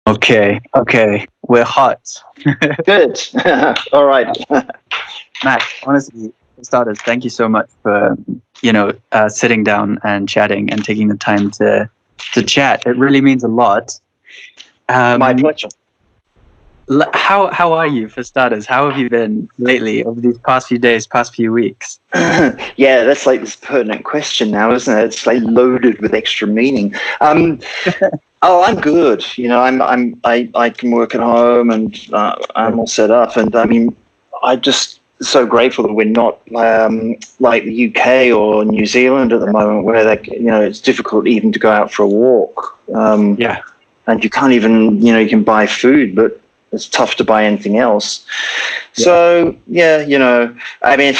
Okay. We're hot. Good. All right. Matt, honestly, for starters, thank you so much for, sitting down and chatting and taking the time to chat. It really means a lot. My pleasure. How are you, for starters? How have you been lately over these past few days, past few weeks? Yeah, that's like this pertinent question now, isn't it? It's like loaded with extra meaning. I'm good. I can work at home, and I'm all set up. And I mean, I'm just so grateful that we're not like the UK or New Zealand at the moment, where it's difficult even to go out for a walk. Yeah. And you can't even, you can buy food, but it's tough to buy anything else. Yeah. So I mean,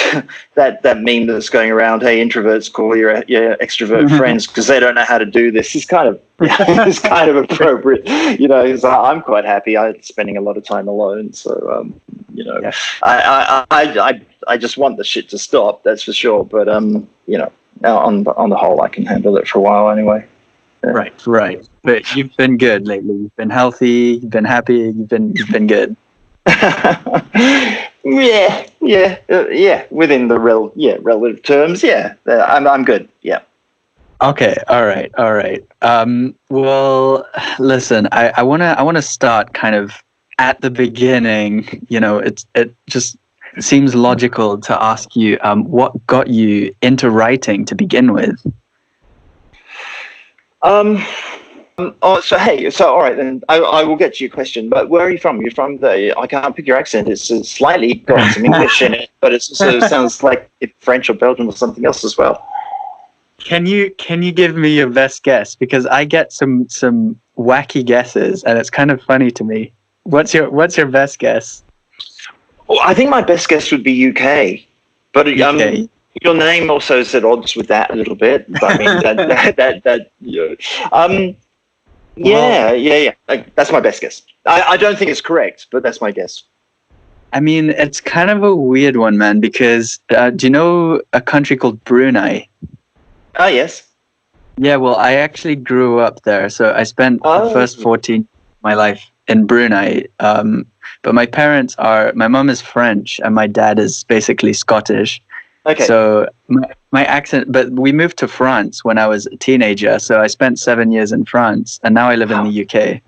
that meme that's going around, hey, introverts call your extrovert friends because they don't know how to do this, is kind of is kind of appropriate. I'm quite happy. I'm spending a lot of time alone, so Yeah. I just want the shit to stop. That's for sure. But on the whole, I can handle it for a while anyway. Yeah. Right. But you've been good lately. You've been healthy. You've been happy. You've been good. Yeah. Within the relative terms, yeah. I'm good. Yeah. Okay. All right. Well, listen. I wanna start kind of at the beginning. It just seems logical to ask you what got you into writing to begin with. All right then. I will get to your question. But where are you from? You're from I can't pick your accent. It's slightly got some English in it, but it also sounds like French or Belgian or something else as well. Can you give me your best guess? Because I get some wacky guesses, and it's kind of funny to me. What's your best guess? Well, I think my best guess would be UK, but UK. Your name also is at odds with that a little bit. I mean, yeah. That's my best guess. I don't think it's correct, but that's my guess. I mean, it's kind of a weird one, man, because do you know a country called Brunei? Oh, yes. Yeah, well, I actually grew up there, so I spent the first 14 of my life in Brunei. But my mom is French and my dad is basically Scottish. Okay. So my accent, but we moved to France when I was a teenager, so I spent 7 years in France, and now I live in the UK.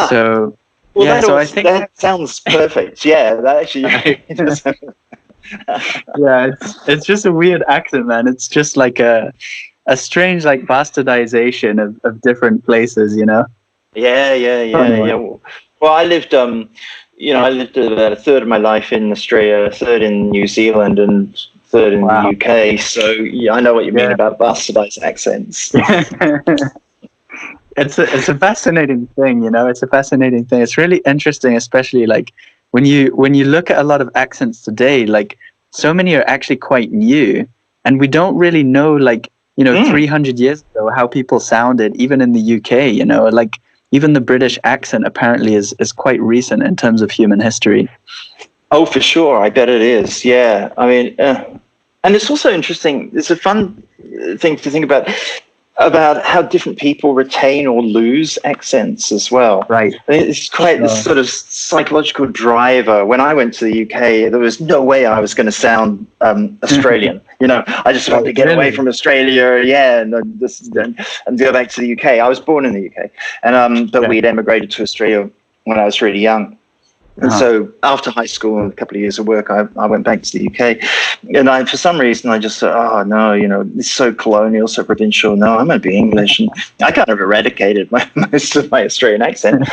So well, yeah. So I think that sounds perfect. Yeah, that actually. Yeah, it's just a weird accent, man. It's just like a strange like bastardization of different places, Yeah. Well, I lived I lived about a third of my life in Australia, a third in New Zealand, and third in the UK. So yeah, I know what you mean about bastardized accents. It's a fascinating thing, It's a fascinating thing. It's really interesting, especially like when you look at a lot of accents today. Like so many are actually quite new, and we don't really know 300 years ago how people sounded, even in the UK. Like. Even the British accent apparently is quite recent in terms of human history. Oh, for sure. I bet it is. Yeah. I mean, and it's also interesting. It's a fun thing to think about how different people retain or lose accents as well. Right. I mean, it's quite this sort of psychological driver. When I went to the UK, there was no way I was going to sound Australian. I just wanted to get away from Australia, and go back to the UK. I was born in the UK, and but we'd emigrated to Australia when I was really young. And so after high school and a couple of years of work, I went back to the UK. And for some reason, I just thought, oh, no, it's so colonial, so provincial. No, I'm going to be English. And I kind of eradicated most of my Australian accent.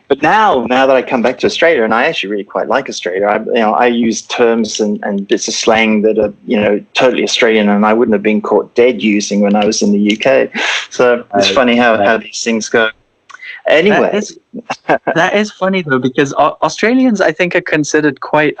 But now that I come back to Australia, and I actually really quite like Australia, I use terms and bits of slang that are, totally Australian, and I wouldn't have been caught dead using when I was in the UK. So it's funny how these things go. Anyway, that is funny though, because Australians, I think, are considered quite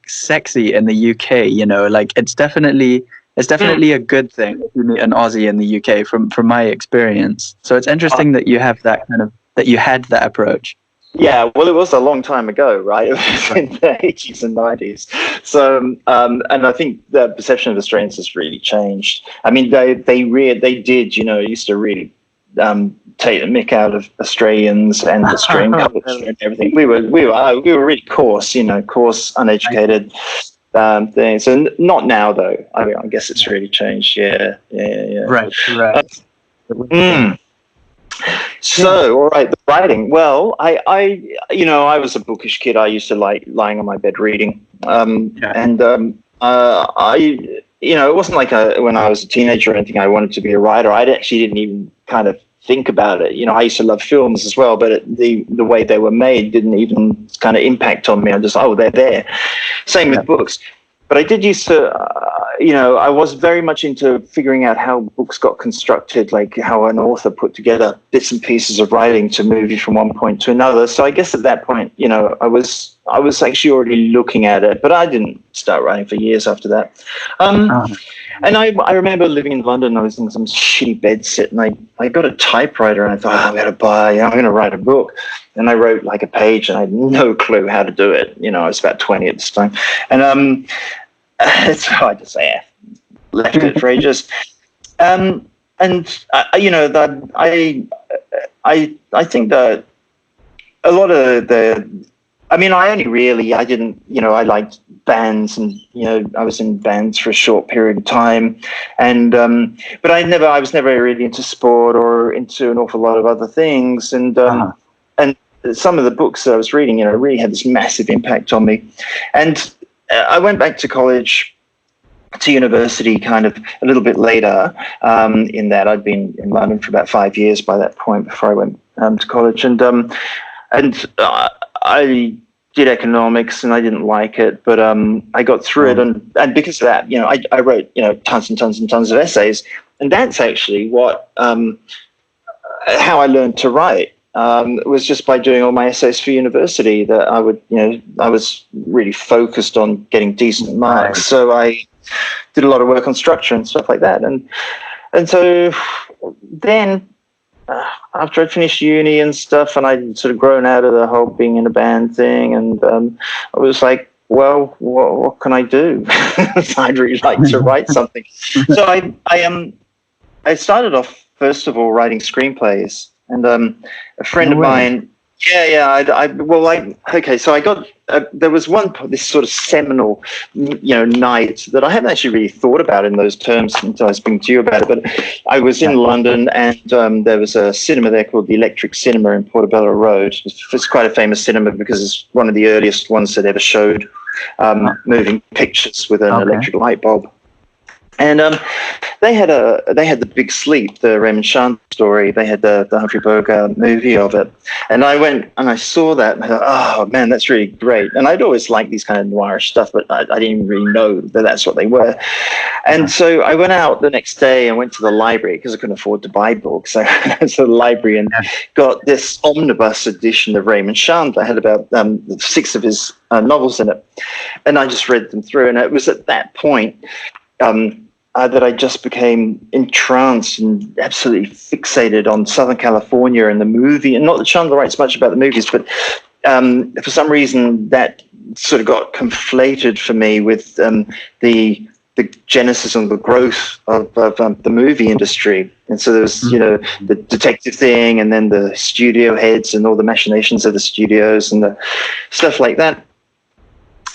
sexy in the UK. Like it's definitely a good thing if you meet an Aussie in the UK from my experience. So it's interesting that you have that that you had that approach. Yeah, well, it was a long time ago, right? It was in the 80s and 90s. So, and I think the perception of Australians has really changed. I mean, they did, used to really take the mick out of Australians and Australian culture and everything. We were really coarse, uneducated things. And not now, though. I mean, I guess it's really changed. Yeah. Right. So, all right, the writing. Well, I was a bookish kid. I used to like lying on my bed reading. It wasn't like when I was a teenager or anything, I wanted to be a writer. I actually didn't even kind of think about it. I used to love films as well, but the way they were made didn't even kind of impact on me. I'm just, they're there. Same with books. But I did used to, I was very much into figuring out how books got constructed, like how an author put together bits and pieces of writing to move you from one point to another. So I guess at that point, I was actually already looking at it, but I didn't start writing for years after that. And I remember living in London. I was in some shitty bed sit, and I got a typewriter, and I thought, I'm going to write a book. And I wrote like a page, and I had no clue how to do it. I was about 20 at this time. And it's hard to say. I left it for ages. I think that a lot of I liked bands, and I was in bands for a short period of time, and but I was never really into sport or into an awful lot of other things, and some of the books that I was reading, really had this massive impact on me. And I went back to college, to university kind of a little bit later, in that I'd been in London for about 5 years by that point before I went to college. And I did economics, and I didn't like it, but I got through it. And because of that, I wrote, tons and tons and tons of essays. And that's actually how I learned to write. It was just by doing all my essays for university that I was really focused on getting decent marks. Right. So I did a lot of work on structure and stuff like that. And so then after I finished uni and stuff, and I'd sort of grown out of the whole being in a band thing, and I was like, well, what can I do? I'd really like to write something. So I started off, first of all, writing screenplays. And a friend of mine, so I got, there was this sort of seminal, night that I hadn't actually really thought about in those terms until I was speaking to you about it. But I was in London, and there was a cinema there called the Electric Cinema in Portobello Road. It's quite a famous cinema because it's one of the earliest ones that ever showed moving pictures with an electric light bulb. And they had the Big Sleep, the Raymond Chandler story. They had the Humphrey Bogart movie of it, and I went and I saw that, and I thought, oh man, that's really great. And I'd always liked these kind of noirish stuff, but I didn't even really know that that's what they were. And so I went out the next day and went to the library because I couldn't afford to buy books. So I went to the library and got this omnibus edition of Raymond Chandler. I had about 6 of his novels in it, and I just read them through. And it was at that point that I just became entranced and absolutely fixated on Southern California and the movie. And not that Chandler writes much about the movies, but for some reason that sort of got conflated for me with the genesis and the growth of the movie industry. And so there was, the detective thing, and then the studio heads and all the machinations of the studios and the stuff like that.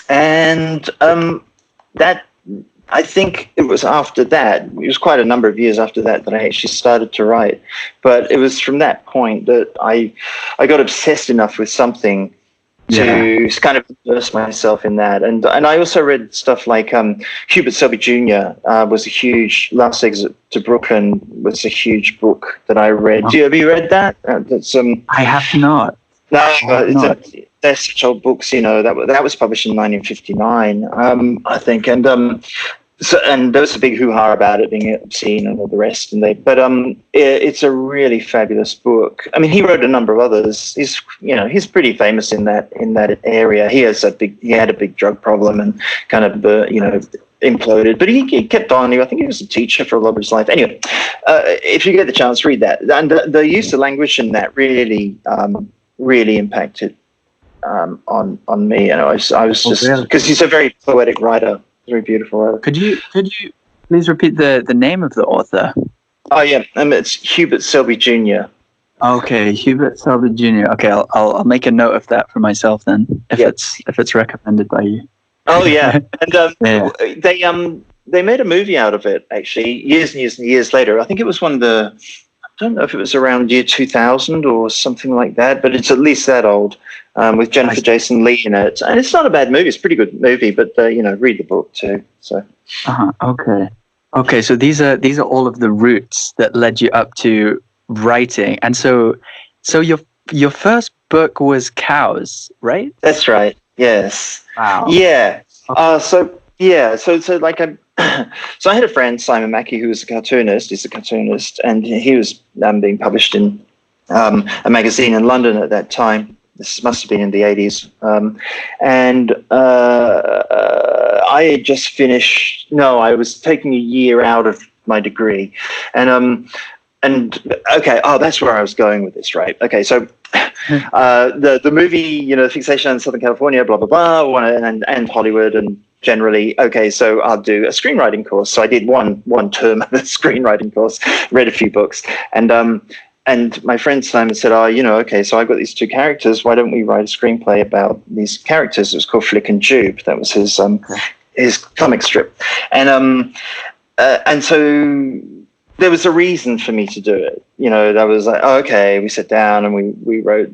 And I think it was after that, it was quite a number of years after that I actually started to write. But it was from that point that I got obsessed enough with something to kind of immerse myself in that. And I also read stuff like Hubert Selby Jr. Was a huge, Last Exit to Brooklyn was a huge book that I read. Have you read that? I have not. No, they're such old books, that was published in 1959, I think. And and there was a big hoo-ha about it being obscene and all the rest. But it's a really fabulous book. I mean, he wrote a number of others. He's pretty famous in that area. He had a big drug problem and kind of imploded, but he kept on. I think he was a teacher for a lot of his life. Anyway, if you get the chance, read that. And the use of language in that really impacted on me. I was just because he's a very poetic writer, very beautiful writer. Could you please repeat the name of the author? Oh yeah, it's Hubert Selby Jr. Okay, Hubert Selby Jr. Okay, I'll make a note of that for myself then, if Yep. it's recommended by you. Oh yeah, and Yeah. they made a movie out of it actually years and years and years later. I think it was one of the, I don't know if it was around year 2000 or something like that, but it's at least that old, with Jennifer Jason Leigh in it, and it's not a bad movie. It's a pretty good movie, but read the book too. So. Okay. Okay, so these are all of the routes that led you up to writing, and so your first book was Cows, right? That's right. Yes. Wow. Yeah. So like so I had a friend, Simon Mackey, who was a cartoonist. He's a cartoonist, and he was being published in a magazine in London at that time. This must have been in the 80s. And I had just finished. No, I was taking a year out of my degree, and okay. Oh, that's where I was going with this, right? Okay, so. The movie, Fixation on Southern California, blah blah blah, and Hollywood, and generally, okay, so I'll do a screenwriting course. So I did one term of the screenwriting course, read a few books, and my friend Simon said, okay, so I've got these two characters. Why don't we write a screenplay about these characters? It was called Flick and Jube. That was his comic strip, and so. There was a reason for me to do it. That was like, okay, we sat down and we wrote,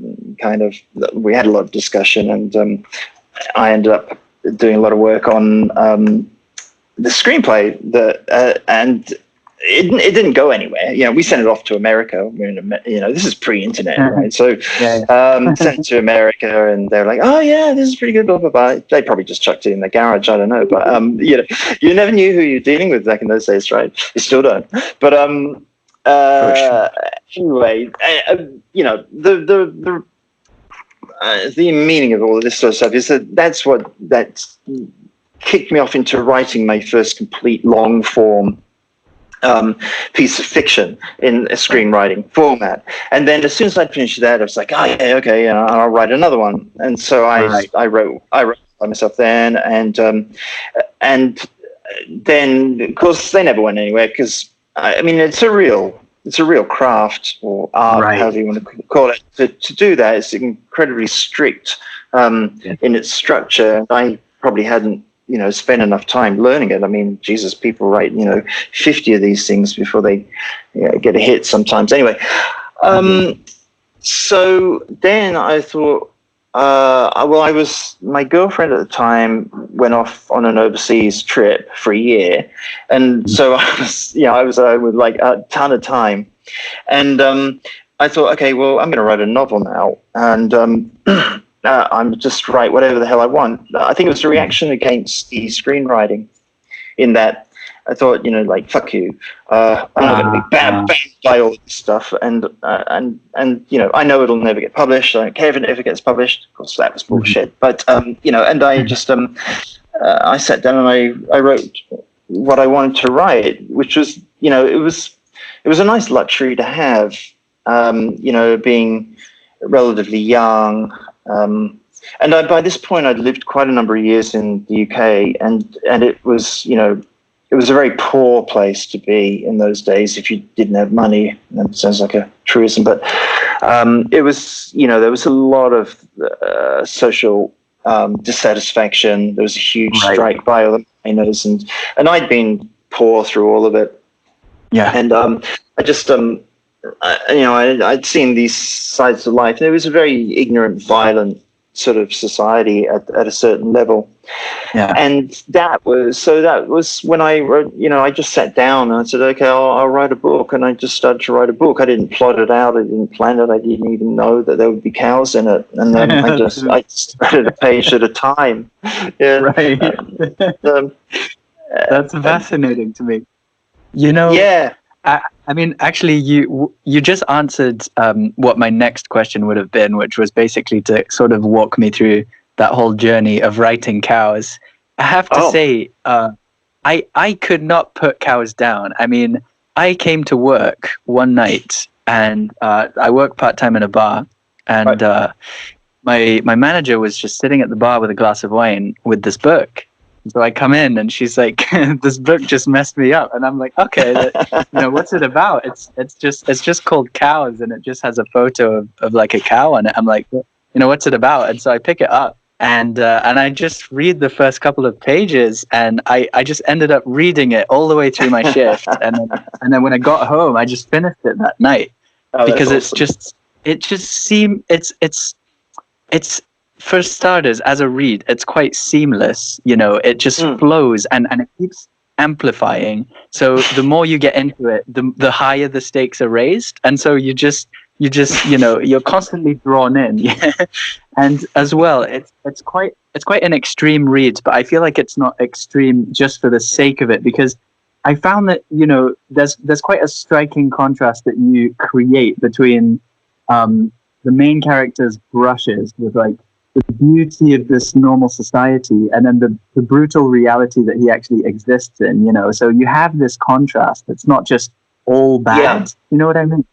we had a lot of discussion, and I ended up doing a lot of work on the screenplay and it didn't go anywhere. We sent it off to America. We're in, this is pre-internet, right? So sent it to America, and they're like, "Oh yeah, this is pretty good." Blah blah blah. They probably just chucked it in the garage. I don't know, but you never knew who you're dealing with back in those days, right? You still don't. But anyway, the meaning of all of this sort of stuff is that's kicked me off into writing my first complete long form piece of fiction in a screenwriting format. And then as soon as I'd finished that, I was like, oh yeah, okay, I'll write another one. And so I wrote by myself then, and then of course they never went anywhere, because it's a real craft or art, however you want to call it. To do that, it's incredibly strict in its structure. And I probably hadn't spend enough time learning it. Jesus, people write 50 of these things before they get a hit sometimes. Anyway, so then I thought, my girlfriend at the time went off on an overseas trip for a year, and so I was with like a ton of time, and I thought, okay, well, I'm going to write a novel now, and I'm just write whatever the hell I want. I think it was a reaction against the screenwriting, in that I thought, like, fuck you. I'm not going to be banned by all this stuff, and I know it'll never get published. I don't care if it ever gets published. Of course, that was bullshit. But and I just I sat down and I wrote what I wanted to write, which was it was a nice luxury to have, being relatively young. And by this point, I'd lived quite a number of years in the UK, and it was, it was a very poor place to be in those days if you didn't have money. That sounds like a truism, but it was, there was a lot of social dissatisfaction. There was a huge strike by all the miners, and I'd been poor through all of it. Yeah, and I just I'd seen these sides of life, and it was a very ignorant, violent sort of society at a certain level. Yeah. And that was when I wrote, I just sat down and I said, okay, I'll write a book. And I just started to write a book. I didn't plot it out. I didn't plan it. I didn't even know that there would be cows in it. And then I just started a page at a time. Yeah. Right. That's fascinating to me. Yeah. I mean, actually, you just answered what my next question would have been, which was basically to sort of walk me through that whole journey of writing Cows. I have to say, I could not put Cows down. I mean, I came to work one night, and I work part-time in a bar, and my manager was just sitting at the bar with a glass of wine with this book. So I come in and she's like, "This book just messed me up," and I'm like, "Okay, what's it about?" It's just called Cows, and it just has a photo of like a cow on it. I'm like, "What's it about?" And so I pick it up, and I just read the first couple of pages, and I just ended up reading it all the way through my shift, and then when I got home, I just finished it that night, because awesome. it's for starters, as a read, it's quite seamless. It just flows, and it keeps amplifying. So the more you get into it, the higher the stakes are raised, and so you're constantly drawn in. And as well, it's quite an extreme read, but I feel like it's not extreme just for the sake of it, because I found that there's quite a striking contrast that you create between the main character's brushes with like the beauty of this normal society, and then the brutal reality that he actually exists in, So you have this contrast. It's not just all bad. Yeah. You know what I mean?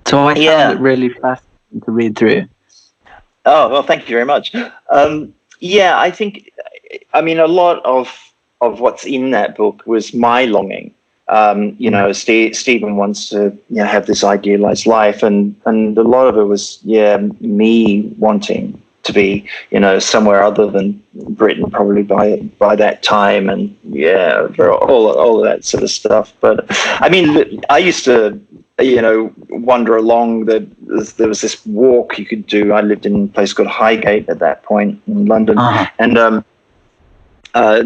So I found it really fascinating to read through. Oh, well, thank you very much. I think, a lot of what's in that book was my longing. Stephen wants to have this idealized life, and a lot of it was me wanting to be somewhere other than Britain, probably by that time, and all of that sort of stuff. But I used to wander along. There was this walk you could do. I lived in a place called Highgate at that point in London, and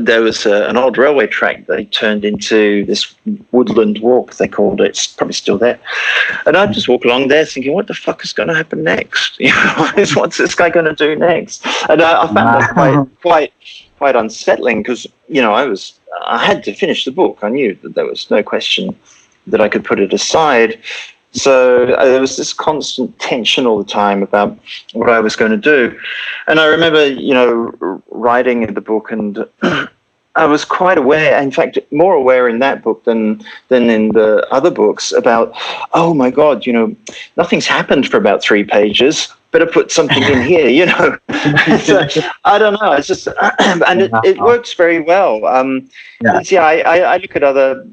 there was an old railway track they turned into this woodland walk, they called it. It's probably still there. And I'd just walk along there thinking, what the fuck is going to happen next? What's this guy going to do next? And I found that quite unsettling, because, I had to finish the book. I knew that there was no question that I could put it aside. So there was this constant tension all the time about what I was going to do. And I remember, writing the book, and I was quite aware, in fact, more aware in that book than in the other books, about, oh my God, nothing's happened for about 3 pages. Better put something in here, So, I don't know. It's just, and it works very well. I look at other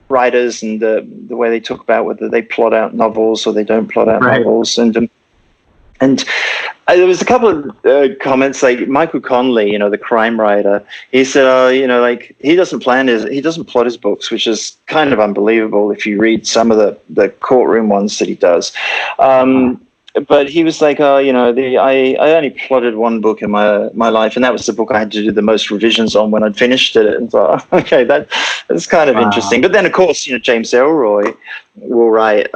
writers and the way they talk about whether they plot out novels or they don't plot out novels, and there was a couple of comments, like Michael Connelly, the crime writer. He said, he doesn't plot his books, which is kind of unbelievable if you read some of the courtroom ones that he does. But he was like, I only plotted one book in my life, and that was the book I had to do the most revisions on when I'd finished it. And thought, okay, that's kind of interesting. But then, of course, James Elroy will write.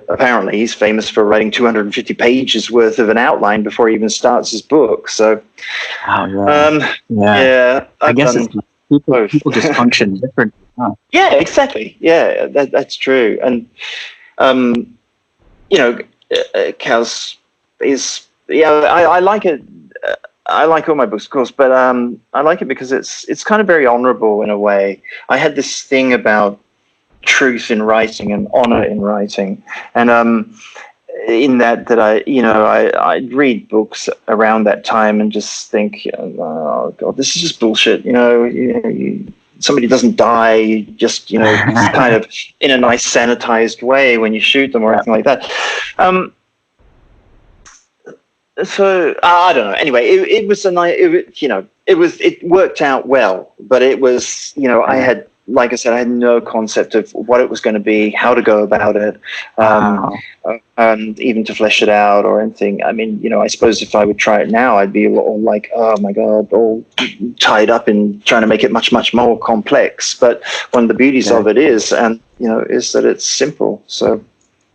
Apparently he's famous for writing 250 pages worth of an outline before he even starts his book. So, I guess people just function differently. Huh? Yeah, exactly. Yeah, that's true. And Cows is, I like it. I like all my books, of course, but I like it because it's kind of very honorable in a way. I had this thing about truth in writing and honor in writing, and in that I'd read books around that time and just think, oh God, this is just bullshit. Somebody doesn't die just kind of in a nice sanitized way when you shoot them or anything like that. So I don't know. Anyway, it was a nice. It worked out well, but it was I had. Like I said, I had no concept of what it was going to be, how to go about it, and even to flesh it out or anything. I suppose if I would try it now, I'd be all like, oh my God, all tied up in trying to make it much, much more complex. But one of the beauties of it is that it's simple. So,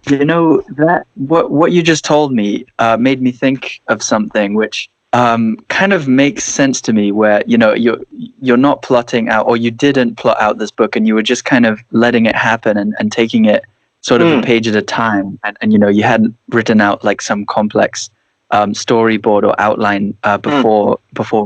that what you just told me made me think of something which kind of makes sense to me, where you're not plotting out, or you didn't plot out this book, and you were just kind of letting it happen and taking it sort of a page at a time, and you hadn't written out like some complex storyboard or outline before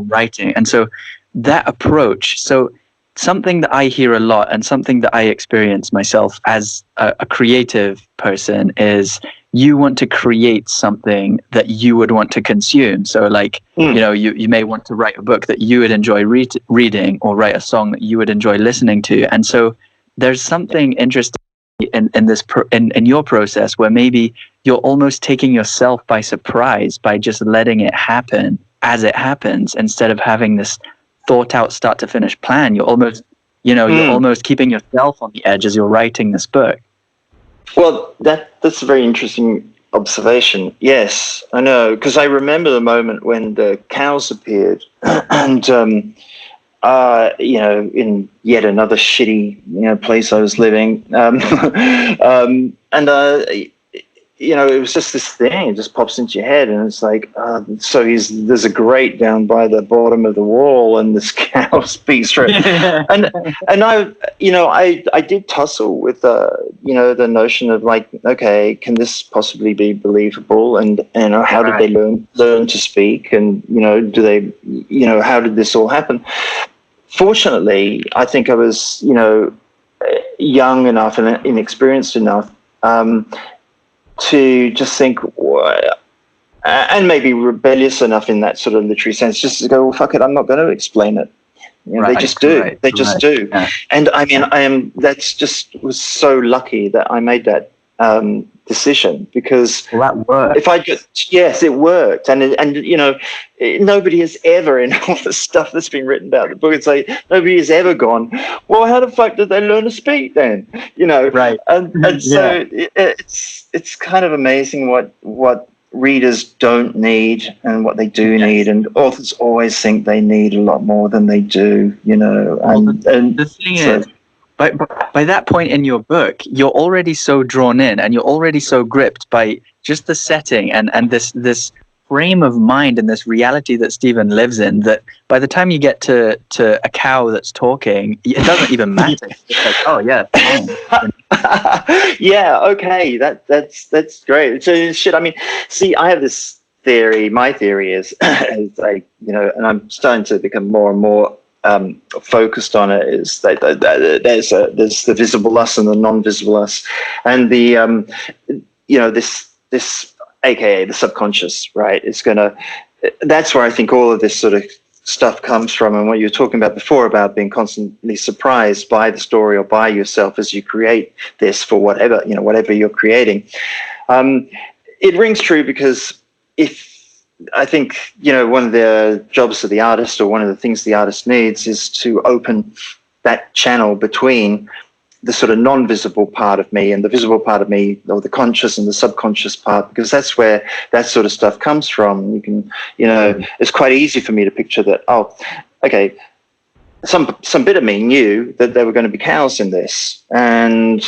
writing. And so that approach, so something that I hear a lot and something that I experience myself as a creative person is you want to create something that you would want to consume. So like, you may want to write a book that you would enjoy reading, or write a song that you would enjoy listening to. And so there's something interesting in this in your process where maybe you're almost taking yourself by surprise by just letting it happen as it happens, instead of having this thought out start to finish plan. You're almost, you're almost keeping yourself on the edge as you're writing this book. Well, that's a very interesting observation. Yes, I know, because I remember the moment when the cows appeared, and in yet another shitty place I was living, it was just this thing. It just pops into your head, and it's like, so there's a grate down by the bottom of the wall, and this cow speaks through. and I did tussle with the notion of like, okay, can this possibly be believable? And how did they learn to speak? And how did this all happen? Fortunately, I think I was young enough and inexperienced enough to just think, and maybe rebellious enough in that sort of literary sense, just to go, well, fuck it, I'm not going to explain it. They just do. They just do. Yeah. And I mean, was so lucky that I made that decision, because that worked. Yes, it worked. And nobody has ever, in all the stuff that's been written about the book, it's like nobody has ever gone, well, how the fuck did they learn to speak then? Right. And so it's kind of amazing what readers don't need and what they do need, and authors always think they need a lot more than they do. The thing is, by that point in your book, you're already so drawn in, and you're already so gripped by just the setting and this frame of mind and this reality that Stephen lives in, that by the time you get to a cow that's talking, it doesn't even matter. It's like, oh yeah, yeah, okay, that's great. So shit, I mean, see, I have this theory. My theory is like, and I'm starting to become more and more focused on it, is that there's the visible us and the non-visible us, and the this aka the subconscious, right? That's where I think all of this sort of stuff comes from, and what you were talking about before about being constantly surprised by the story or by yourself as you create this for whatever you're creating. It rings true, because I think one of the jobs of the artist, or one of the things the artist needs, is to open that channel between the sort of non-visible part of me and the visible part of me, or the conscious and the subconscious part, because that's where that sort of stuff comes from. You can, it's quite easy for me to picture that, oh, okay, some bit of me knew that there were going to be cows in this, and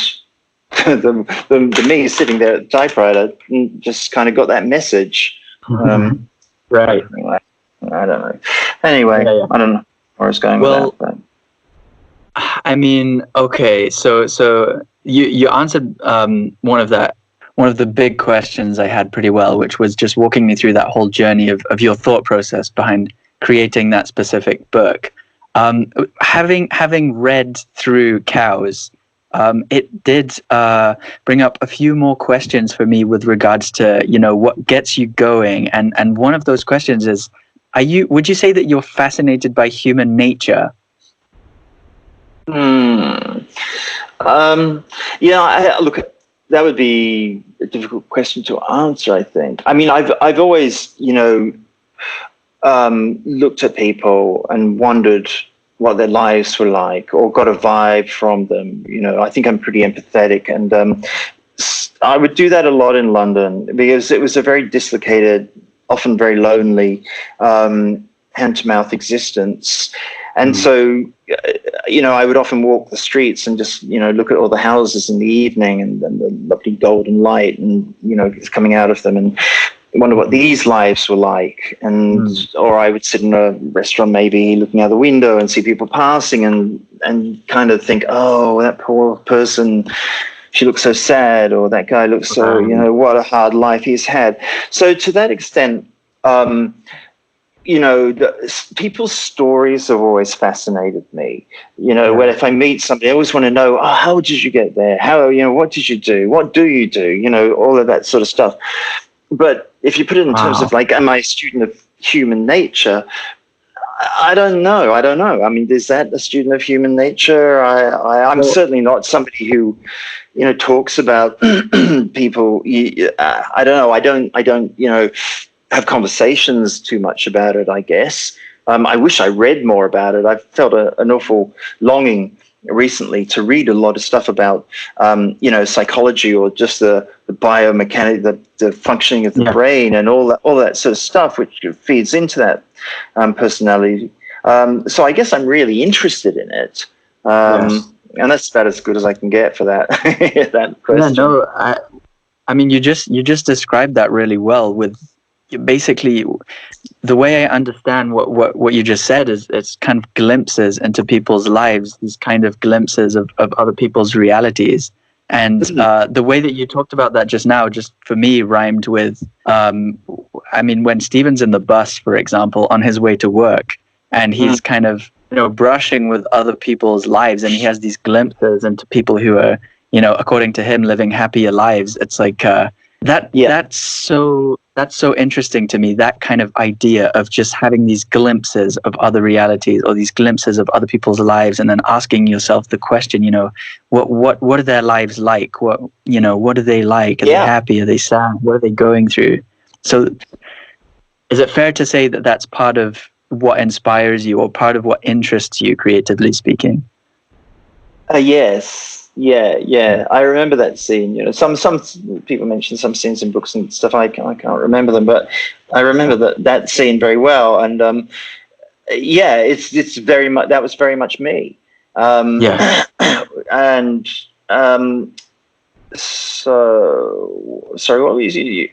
the me sitting there at the typewriter just kind of got that message. Right. I don't know. Anyway, yeah. I don't know where it's going with that. But. I mean, okay, so you answered one of the big questions I had pretty well, which was just walking me through that whole journey of your thought process behind creating that specific book. Having read through Cows, it did bring up a few more questions for me with regards to what gets you going, and one of those questions is, would you say that you're fascinated by human nature? Look, that would be a difficult question to answer, I think. I mean, I've always looked at people and wondered what their lives were like, or got a vibe from them. I think I'm pretty empathetic, and I would do that a lot in London, because it was a very dislocated, often very lonely, hand-to-mouth existence. And so, I would often walk the streets and just, look at all the houses in the evening, and the lovely golden light, and, coming out of them, and wonder what these lives were like. And or I would sit in a restaurant, maybe looking out the window, and see people passing, and kind of think, oh, that poor person, she looks so sad, or that guy looks so, what a hard life he's had. So to that extent, people's stories have always fascinated me. When if I meet somebody, I always want to know, how did you get there? How, what did you do? What do you do? All of that sort of stuff. But if you put it in terms of like, am I a student of human nature? I don't know. I mean, is that a student of human nature? I'm certainly not somebody who, talks about people. I don't know. I don't, have conversations too much about it, I guess. I wish I read more about it. I've felt an awful longing recently to read a lot of stuff about, psychology or just the biomechanics, the functioning of the brain and all that sort of stuff, which feeds into that personality. So I guess I'm really interested in it. And that's about as good as I can get for that, that question. Yeah, no, I mean, you just described that really well with basically the way I understand what you just said is it's kind of glimpses into people's lives, these kind of glimpses of other people's realities. And the way that you talked about that just now, just for me, rhymed with, I mean, when Stephen's in the bus, for example, on his way to work, and he's kind of, brushing with other people's lives, and he has these glimpses into people who are, according to him, living happier lives. It's like, that's so interesting to me, that kind of idea of just having these glimpses of other realities or these glimpses of other people's lives, and then asking yourself the question, what are their lives like? What are they like? Are they happy? Are they sad? What are they going through? So is it fair to say that that's part of what inspires you or part of what interests you, creatively speaking? Yes. Yeah. I remember that scene. Some people mention some scenes in books and stuff. I can't remember them, but I remember that scene very well. And it's very much, that was very much me. And so sorry, what was you?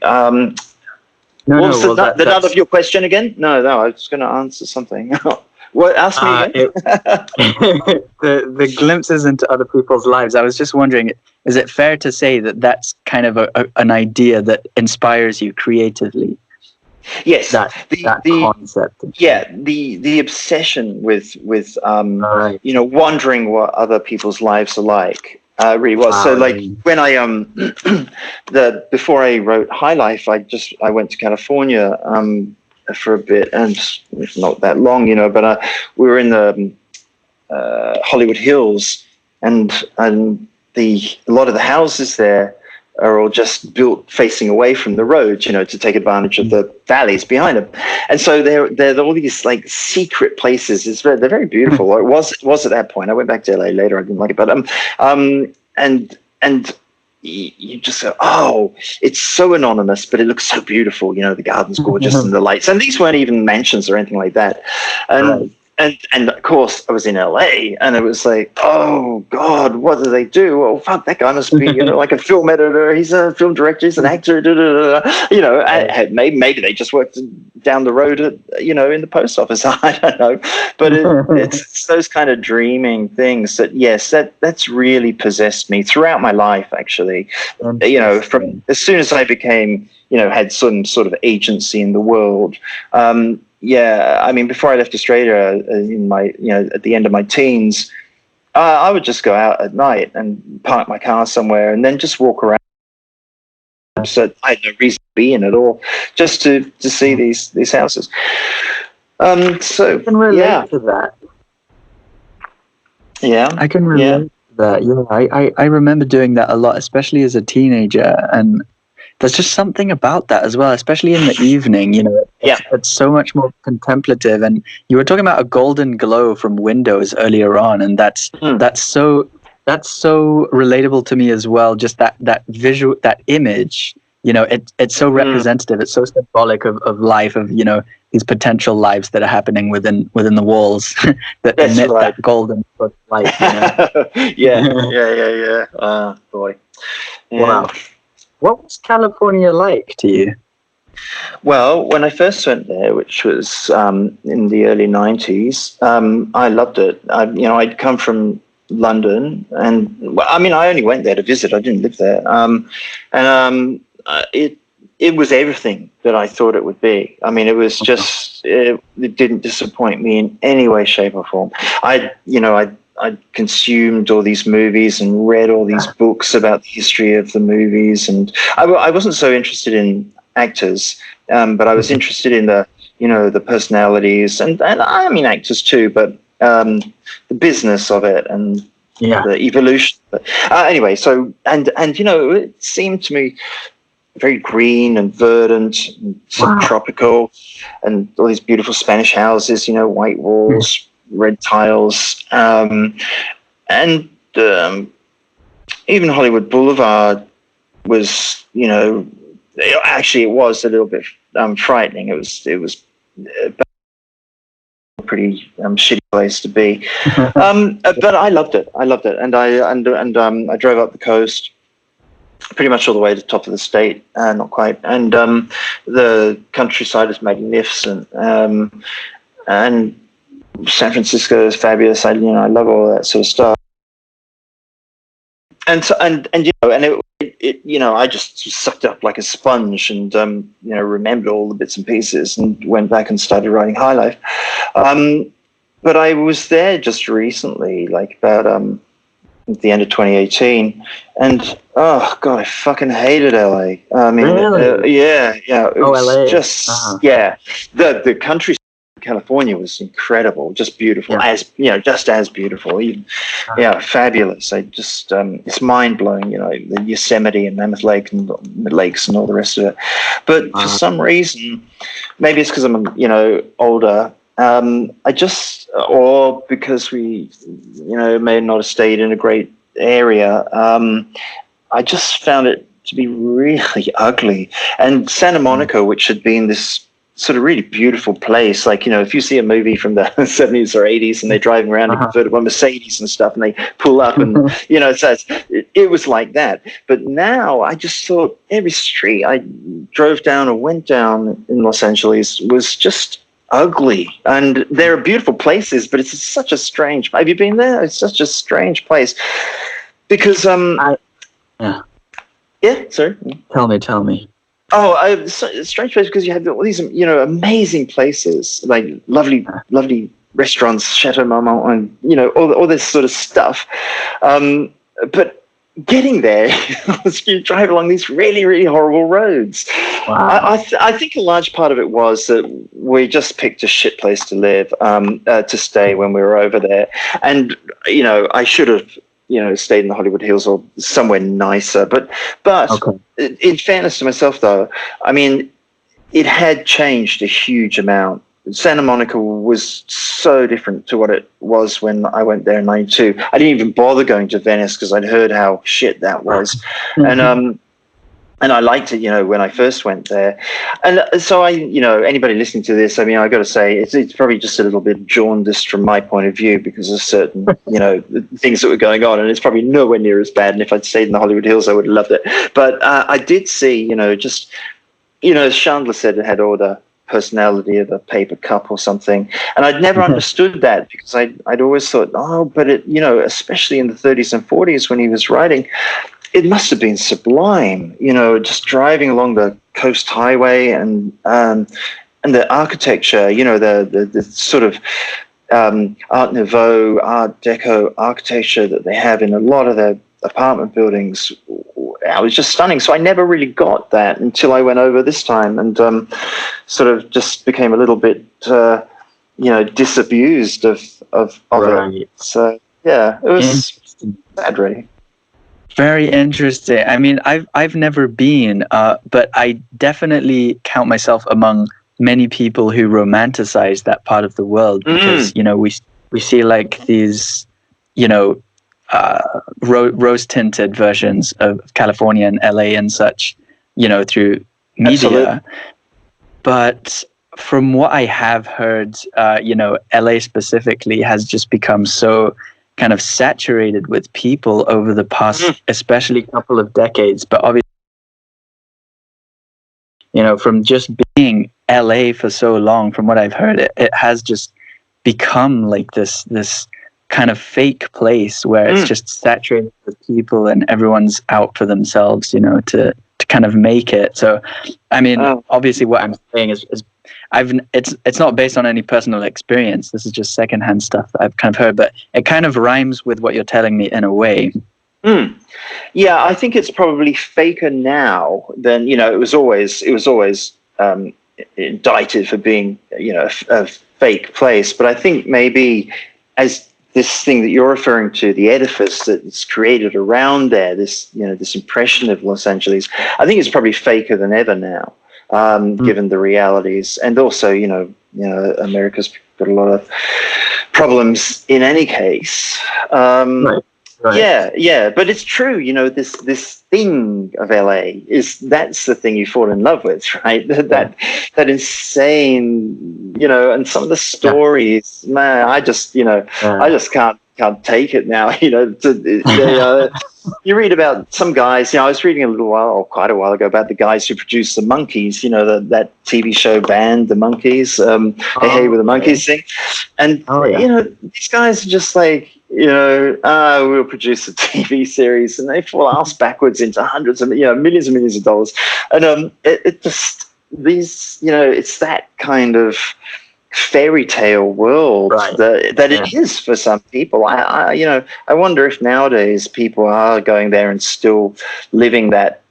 What was the nut of your question again? No, I was going to answer something. What? Ask me again. The glimpses into other people's lives. I was just wondering, is it fair to say that that's kind of an idea that inspires you creatively? Yes, that concept. Yeah, the obsession with wondering what other people's lives are like. Really was. So like when I before I wrote High Life, I went to California for a bit, and not that long, but we were in the Hollywood Hills, and a lot of the houses there are all just built facing away from the road, to take advantage of the valleys behind them. And so they're all these like secret places. They're very beautiful. Or it was at that point. I went back to LA later. I didn't like it, but and you just go, oh, it's so anonymous, but it looks so beautiful. The garden's gorgeous and the lights. And these weren't even mansions or anything like that. And of course, I was in LA, and it was like, oh God, what do they do? Oh fuck, that guy must be, like a film editor. He's a film director. He's an actor. Maybe they just worked down the road, in the post office. I don't know, but it's those kind of dreaming things that's really possessed me throughout my life. Actually, from as soon as I became, had some sort of agency in the world. I mean, before I left Australia in my, at the end of my teens, I would just go out at night and park my car somewhere and then just walk around. So I had no reason to be in at all, just to see these houses. So I can relate to that. Yeah, I can relate to that. Yeah, I remember doing that a lot, especially as a teenager, and there's just something about that as well, especially in the evening. It's so much more contemplative. And you were talking about a golden glow from windows earlier on, and that's so relatable to me as well. Just that visual, that image. It's so representative. It's so symbolic of life, of these potential lives that are happening within the walls that emit that golden light. Yeah. Boy. Yeah. Wow. What was California like to you? Well, when I first went there, which was in the early 90s, I loved it. I'd come from London, and I only went there to visit. I didn't live there. it was everything that I thought it would be. I mean, it was just, it didn't disappoint me in any way, shape or form. I consumed all these movies and read all these books about the history of the movies. And I wasn't so interested in actors, but I was interested in the personalities and I mean, actors too, but the business of it and the evolution. Anyway, so, and it seemed to me very green and verdant and subtropical, and all these beautiful Spanish houses, white walls, red tiles, and even Hollywood Boulevard was, actually it was a little bit frightening. It was a pretty shitty place to be, but I loved it, and I drove up the coast pretty much all the way to the top of the state, not quite, and the countryside is magnificent, and San Francisco is fabulous. I love all that sort of stuff, and it I just sucked up like a sponge, and remembered all the bits and pieces, and went back and started writing High Life. But I was there just recently, like about at the end of 2018, and oh god, I fucking hated LA. I mean, really? It was LA. just the country. California was incredible, just beautiful, just as beautiful, even, fabulous. I just it's mind blowing, the Yosemite and Mammoth Lake and the lakes and all the rest of it. But for some reason, maybe it's because I'm older. I just, or because we, may not have stayed in a great area. I just found it to be really ugly. And Santa Monica, which had been this sort of really beautiful place, like, if you see a movie from the 70s or 80s and they're driving around in convertible Mercedes and stuff, and they pull up and, so it was like that. But now I just thought every street I drove down or went down in Los Angeles was just ugly. And there are beautiful places, but it's such a strange, have you been there? It's such a strange place because, sorry. Tell me. Oh, it's a strange place because you have all these, amazing places, like lovely restaurants, Chateau Marmont, and, all this sort of stuff. But getting there, you drive along these really, really horrible roads. Wow. I think a large part of it was that we just picked a shit place to live, to stay when we were over there. And, I should have, stayed in the Hollywood Hills or somewhere nicer. But in fairness to myself, though, I mean, it had changed a huge amount. Santa Monica was so different to what it was when I went there in '92. I didn't even bother going to Venice because I'd heard how shit that was. And I liked it, when I first went there. And so anybody listening to this, I mean, I got to say, it's probably just a little bit jaundiced from my point of view because of certain, things that were going on. And it's probably nowhere near as bad. And if I'd stayed in the Hollywood Hills, I would have loved it. But I did see, just, as Chandler said, it had all the personality of a paper cup or something. And I'd never understood that because I'd always thought, but it, especially in the 30s and 40s when he was writing, it must have been sublime, just driving along the coast highway and the architecture, the sort of Art Nouveau, Art Deco architecture that they have in a lot of their apartment buildings. It was just stunning. So I never really got that until I went over this time and sort of just became a little bit, disabused of it. So, it was sad, really. Very interesting. I mean, I've never been, but I definitely count myself among many people who romanticize that part of the world because we see like these rose tinted versions of California and LA and such, through media. Absolutely. But from what I have heard, LA specifically has just become so kind of saturated with people over the past, especially couple of decades. But obviously, from just being LA for so long, from what I've heard, it has just become like this kind of fake place where it's just saturated with people and everyone's out for themselves, to kind of make it. So, I mean, obviously, what I'm saying is it's not based on any personal experience. This is just secondhand stuff that I've kind of heard, but it kind of rhymes with what you're telling me in a way. Yeah, I think it's probably faker now than, it was always indicted for being, a fake place. But I think maybe as this thing that you're referring to, the edifice that's created around there, this impression of Los Angeles, I think it's probably faker than ever now, given the realities. And also, America's got a lot of problems in any case. Right. Yeah, but it's true. This thing of LA that's the thing you fall in love with, right? That insane, and some of the stories, man. I just can't take it now. You read about some guys. I was reading quite a while ago, about the guys who produced the Monkees. That TV show band, the Monkees. Hey with the Monkees thing, and these guys are just like. We'll produce a TV series, and they fall ass backwards into hundreds of millions and millions of dollars, and it just it's that kind of fairy tale world that it is for some people. I wonder if nowadays people are going there and still living that.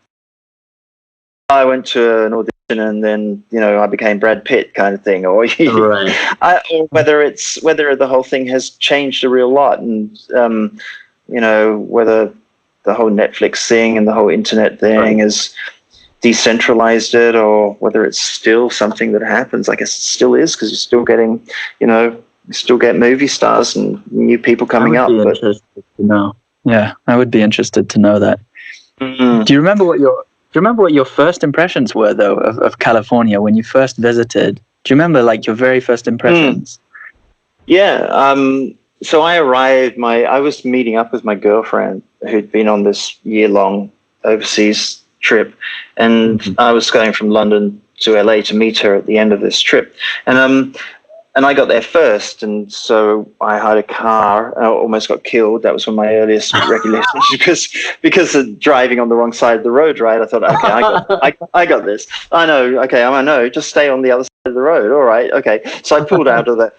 I went to an audition and then I became Brad Pitt kind of thing, or or whether the whole thing has changed a real lot, and whether the whole Netflix thing and the whole internet thing has decentralized it, or whether it's still something that happens. I guess it still is, because you're still getting you still get movie stars and new people coming up. Interested to know. Yeah, I would be interested to know that. Do you remember what your first impressions were, though, of California when you first visited? Do you remember, your very first impressions? Yeah. So I arrived. I was meeting up with my girlfriend, who'd been on this year-long overseas trip, and I was going from London to LA to meet her at the end of this trip, and I got there first, and so I hired a car. I almost got killed. That was one of my earliest recollections, because of driving on the wrong side of the road. Right? I thought, okay, I got this. I know. Okay, I know. Just stay on the other side of the road. All right. Okay. So I pulled out of the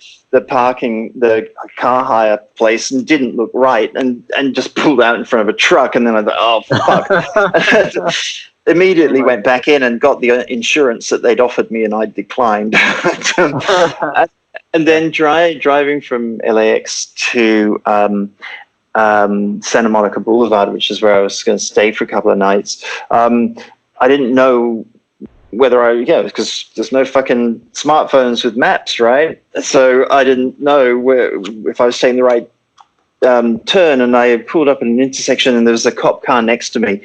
car hire place, and didn't look right, and just pulled out in front of a truck, and then I thought, oh fuck. Immediately went back in and got the insurance that they'd offered me, and I declined. And then driving from LAX to Santa Monica Boulevard, which is where I was going to stay for a couple of nights, I didn't know whether because there's no fucking smartphones with maps, right? So I didn't know if I was taking the right turn, and I pulled up in an intersection, and there was a cop car next to me,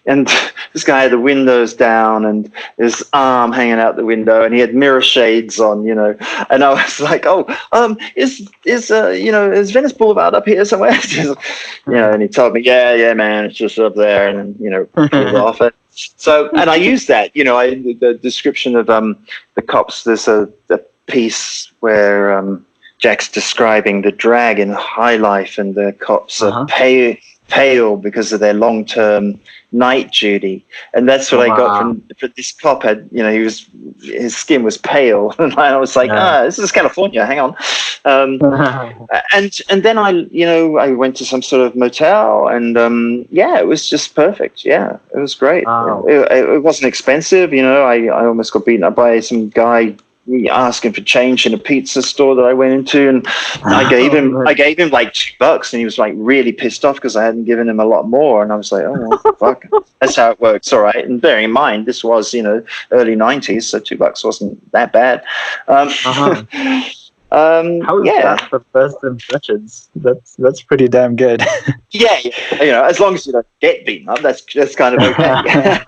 and this guy had the windows down and his arm hanging out the window, and he had mirror shades on, and I was like, is Venice Boulevard up here somewhere? And he told me, yeah man, it's just up there, and then pulled off it. So, and I used that, the description of the cops. There's a piece where Jack's describing the drag in high life, and the cops are pale because of their long-term night duty, and that's what I got from this cop. Had his skin was pale, and I was like, this is California. Hang on, and then I went to some sort of motel, and it was just perfect. Yeah, it was great. It wasn't expensive. I almost got beaten up by some guy asking for change in a pizza store that I went into, and I gave him like $2, and he was like really pissed off because I hadn't given him a lot more, and I was like, oh well, fuck, that's how it works. All right. And bearing in mind this was early 90s, so $2 wasn't that bad. How is that for first impressions? That's pretty damn good. yeah, as long as you don't get beaten up, that's kind of okay.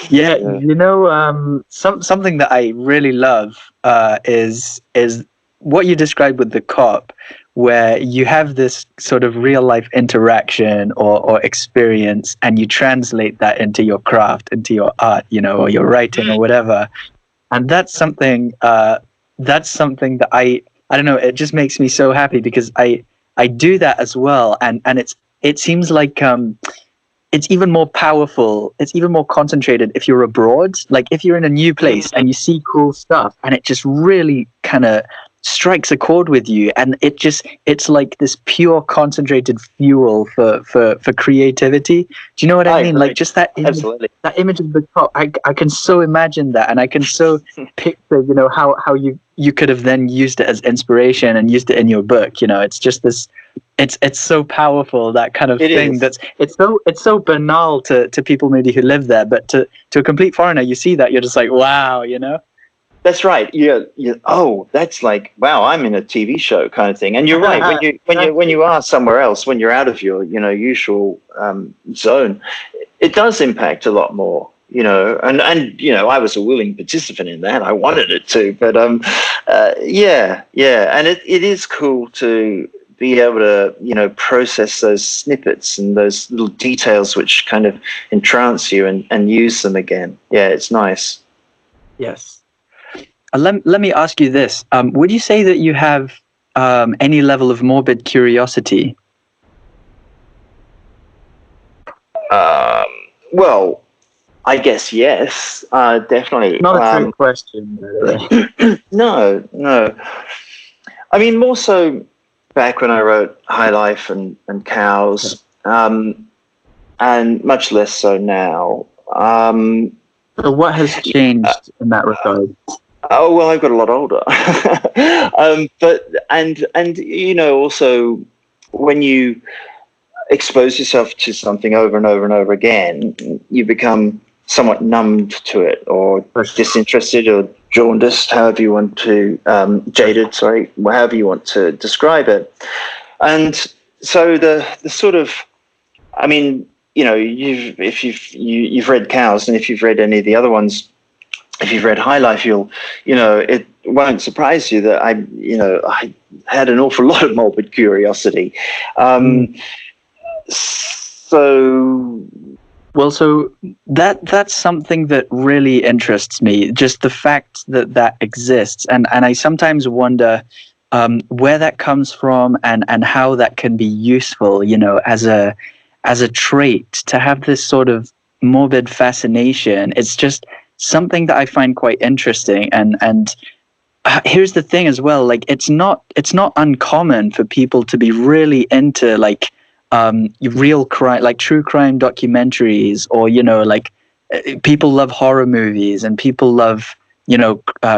Yeah, something that I really love is what you described with the cop, where you have this sort of real life interaction or experience, and you translate that into your craft, into your art, or your writing or whatever. And that's something that I don't know, it just makes me so happy, because I do that as well, and it seems like it's even more powerful. It's even more concentrated if you're abroad. Like if you're in a new place and you see cool stuff, and it just really kind of strikes a chord with you, and it's like this pure concentrated fuel for creativity. Do you know what I mean? agree. Like just Absolutely. that image of the top. I can so imagine that, and I can so picture, how you could have then used it as inspiration and used it in your book. It's just this. It's so powerful, that kind of thing. Is. It's so banal to people maybe who live there, but to a complete foreigner, you see that, you're just like, wow. That's right. Oh, that's like, wow, I'm in a TV show kind of thing. And you're right. When you are somewhere else, when you're out of your usual zone, it does impact a lot more. And I was a willing participant in that. I wanted it to, but yeah, and it is cool to be able to process those snippets and those little details which kind of entrance you and use them again. Yeah, it's nice. Yes. Let me ask you this. Would you say that you have any level of morbid curiosity? Well, I guess yes, definitely. Not a trick question. No. I mean, more so back when I wrote High Life and Cows, and much less so now. So what has changed in that regard? Oh, well, I've got a lot older. But also when you expose yourself to something over and over and over again, you become somewhat numbed to it, or disinterested, or jaundiced, however you want to, jaded, sorry, however you want to describe it. And so the sort of, I mean, if you've read Cows, and if you've read any of the other ones, if you've read High Life, it won't surprise you that I had an awful lot of morbid curiosity. So that's something that really interests me. Just the fact that exists, and I sometimes wonder where that comes from, and how that can be useful. As a trait, to have this sort of morbid fascination. It's just something that I find quite interesting, and here's the thing as well, like it's not uncommon for people to be really into like real crime, like true crime documentaries, or like people love horror movies, and people love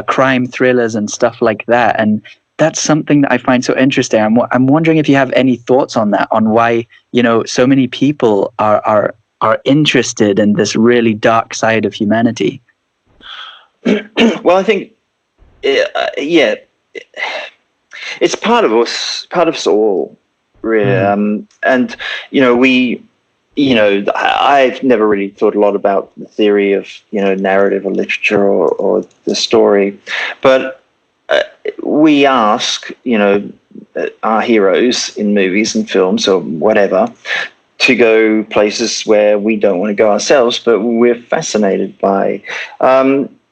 crime thrillers and stuff like that, and that's something that I find so interesting. I'm wondering if you have any thoughts on that, on why so many people are interested in this really dark side of humanity. Well, I think, yeah, it's part of us all, really. And I've never really thought a lot about the theory of narrative or literature or the story, but we ask our heroes in movies and films or whatever to go places where we don't want to go ourselves, but we're fascinated by.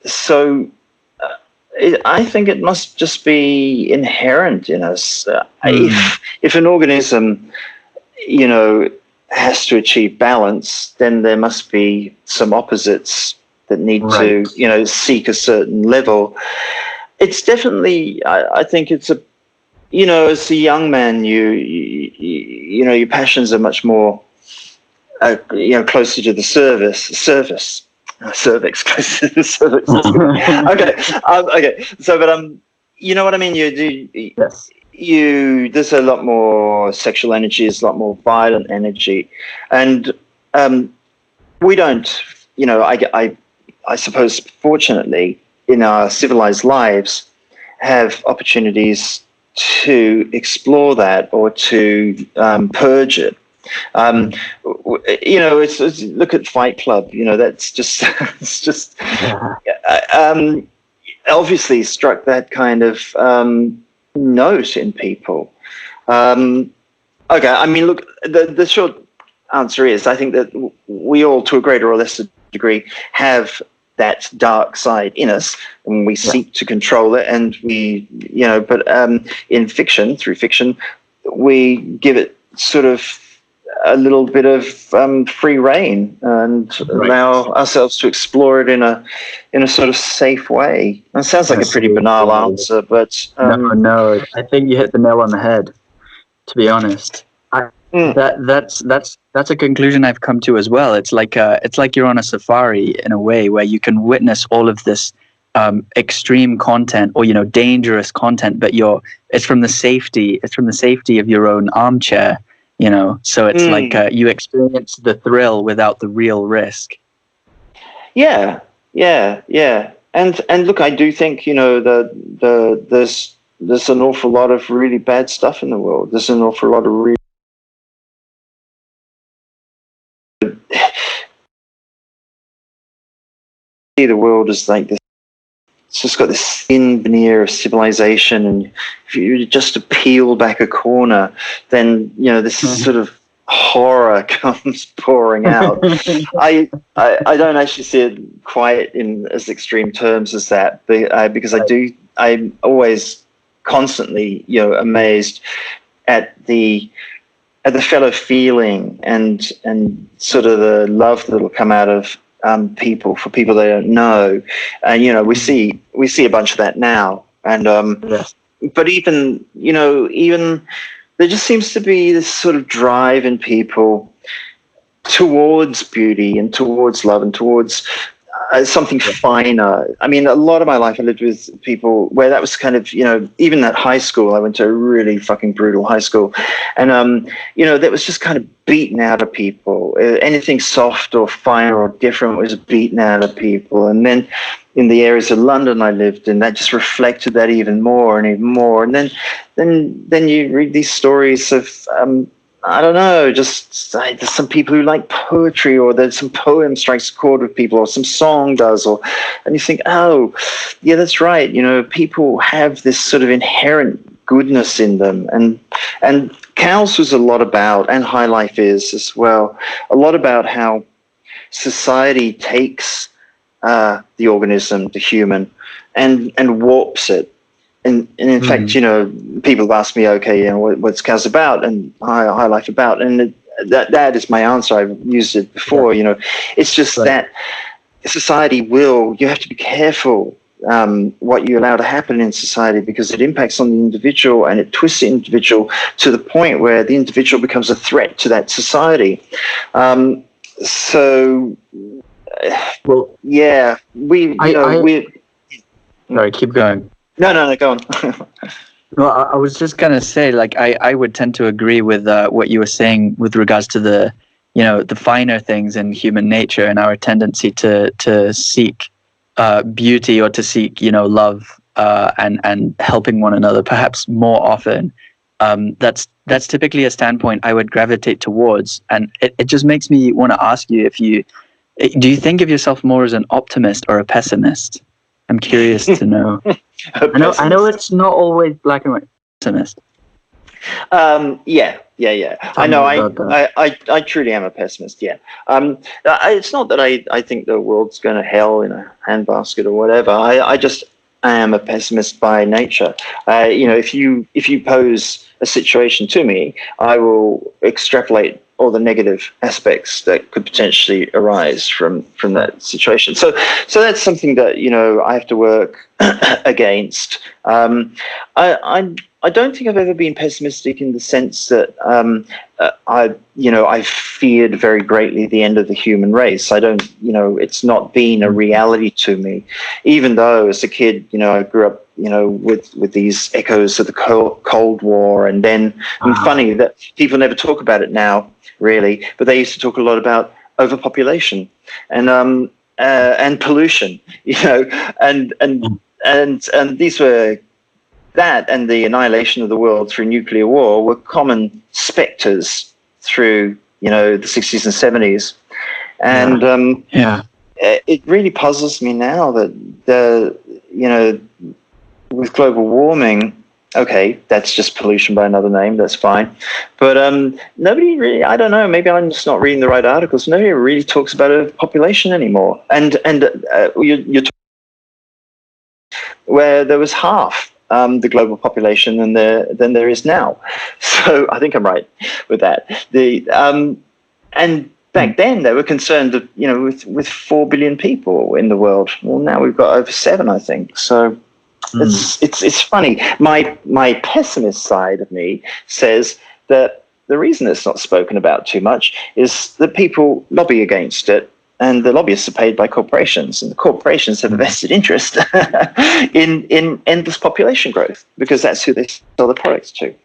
So I think it must just be inherent in us. If an organism, has to achieve balance, then there must be some opposites that need to, seek a certain level. It's definitely, I think it's a, as a young man, your passions are much more, closer to the cervix, closer to the cervix. Okay. So, but you know what I mean? Yes. There's a lot more sexual energy, there's a lot more violent energy, and we don't. I suppose, fortunately, in our civilized lives, have opportunities to explore that or to purge it. It's look at Fight Club. That's just it's just obviously struck that kind of note in people. Okay, I mean, look, the short answer is I think that we all, to a greater or lesser degree, have that dark side in us, and we seek to control it, and we, but in fiction, through fiction, we give it sort of a little bit of free reign and allow ourselves to explore it in a sort of safe way. It sounds like a pretty banal answer, but no, I think you hit the nail on the head. To be honest, that's a conclusion I've come to as well. It's like you're on a safari in a way where you can witness all of this extreme content or dangerous content, but it's from the safety of your own armchair. So it's like you experience the thrill without the real risk. Yeah. And look, I do think there's an awful lot of really bad stuff in the world. There's an awful lot of really the world is like this. It's just got this thin veneer of civilization, and if you just to peel back a corner, then this sort of horror comes pouring out. I don't actually see it quite in as extreme terms as that, because I'm always constantly amazed at the fellow feeling and sort of the love that will come out of people for people they don't know, and we see a bunch of that now, and but even there just seems to be this sort of drive in people towards beauty and towards love and towards something finer. I mean, a lot of my life I lived with people where that was kind of, even at high school, I went to a really fucking brutal high school. And, that was just kind of beaten out of people. Anything soft or finer or different was beaten out of people. And then in the areas of London I lived in, that just reflected that even more and even more. And then you read these stories of, I don't know, just there's some people who like poetry, or there's some poem strikes a chord with people, or some song does, and you think, oh, yeah, that's right. People have this sort of inherent goodness in them, and Cows was a lot about, and High Life is as well, a lot about how society takes the organism, the human, and warps it. And in fact, people have asked me, okay, what's Cows about and High Life about? And that is my answer. I've used it before. It's just that society you have to be careful what you allow to happen in society, because it impacts on the individual and it twists the individual to the point where the individual becomes a threat to that society. Sorry, keep going. No, go on. Well, I was just gonna say, like, I would tend to agree with what you were saying with regards to the finer things in human nature and our tendency to seek beauty, or to seek love and helping one another perhaps more often. That's typically a standpoint I would gravitate towards, and it just makes me want to ask you do you think of yourself more as an optimist or a pessimist? I'm curious to know. I know it's not always black and white. Pessimist. Yeah. I know. I truly am a pessimist. Yeah. It's not that I think the world's going to hell in a handbasket or whatever. I just am a pessimist by nature. If you pose a situation to me, I will extrapolate all the negative aspects that could potentially arise from that situation. So that's something that I have to work against. I don't think I've ever been pessimistic in the sense that I feared very greatly the end of the human race. I don't, it's not been a reality to me, even though as a kid, I grew up, with these echoes of the Cold War, and then funny that people never talk about it now, really, but they used to talk a lot about overpopulation and pollution, and these were. That and the annihilation of the world through nuclear war were common specters through, the 60s and 70s. And it really puzzles me now that, with global warming, okay, that's just pollution by another name, that's fine. But nobody really, I don't know, maybe I'm just not reading the right articles, nobody really talks about overpopulation anymore. And you're where there was half the global population than there is now. So I think I'm right with that. And back then they were concerned that, with 4 billion people in the world. Well, now we've got over 7, I think. So it's funny. My pessimist side of me says that the reason it's not spoken about too much is that people lobby against it, and the lobbyists are paid by corporations, and the corporations have a vested interest in endless population growth, because that's who they sell the products to.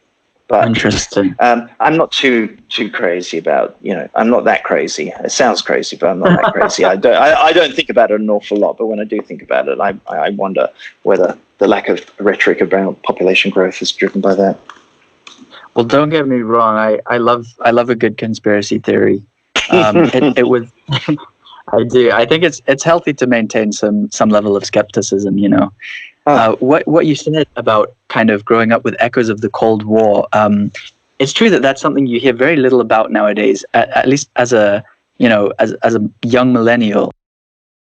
But interesting. I'm not too crazy about, I'm not that crazy. It sounds crazy, but I'm not that crazy. I don't think about it an awful lot, but when I do think about it, I wonder whether the lack of rhetoric about population growth is driven by that. Well, don't get me wrong. I love a good conspiracy theory. It was. I do. I think it's healthy to maintain some level of skepticism. What you said about kind of growing up with echoes of the Cold War. It's true that that's something you hear very little about nowadays. At least as a as a young millennial.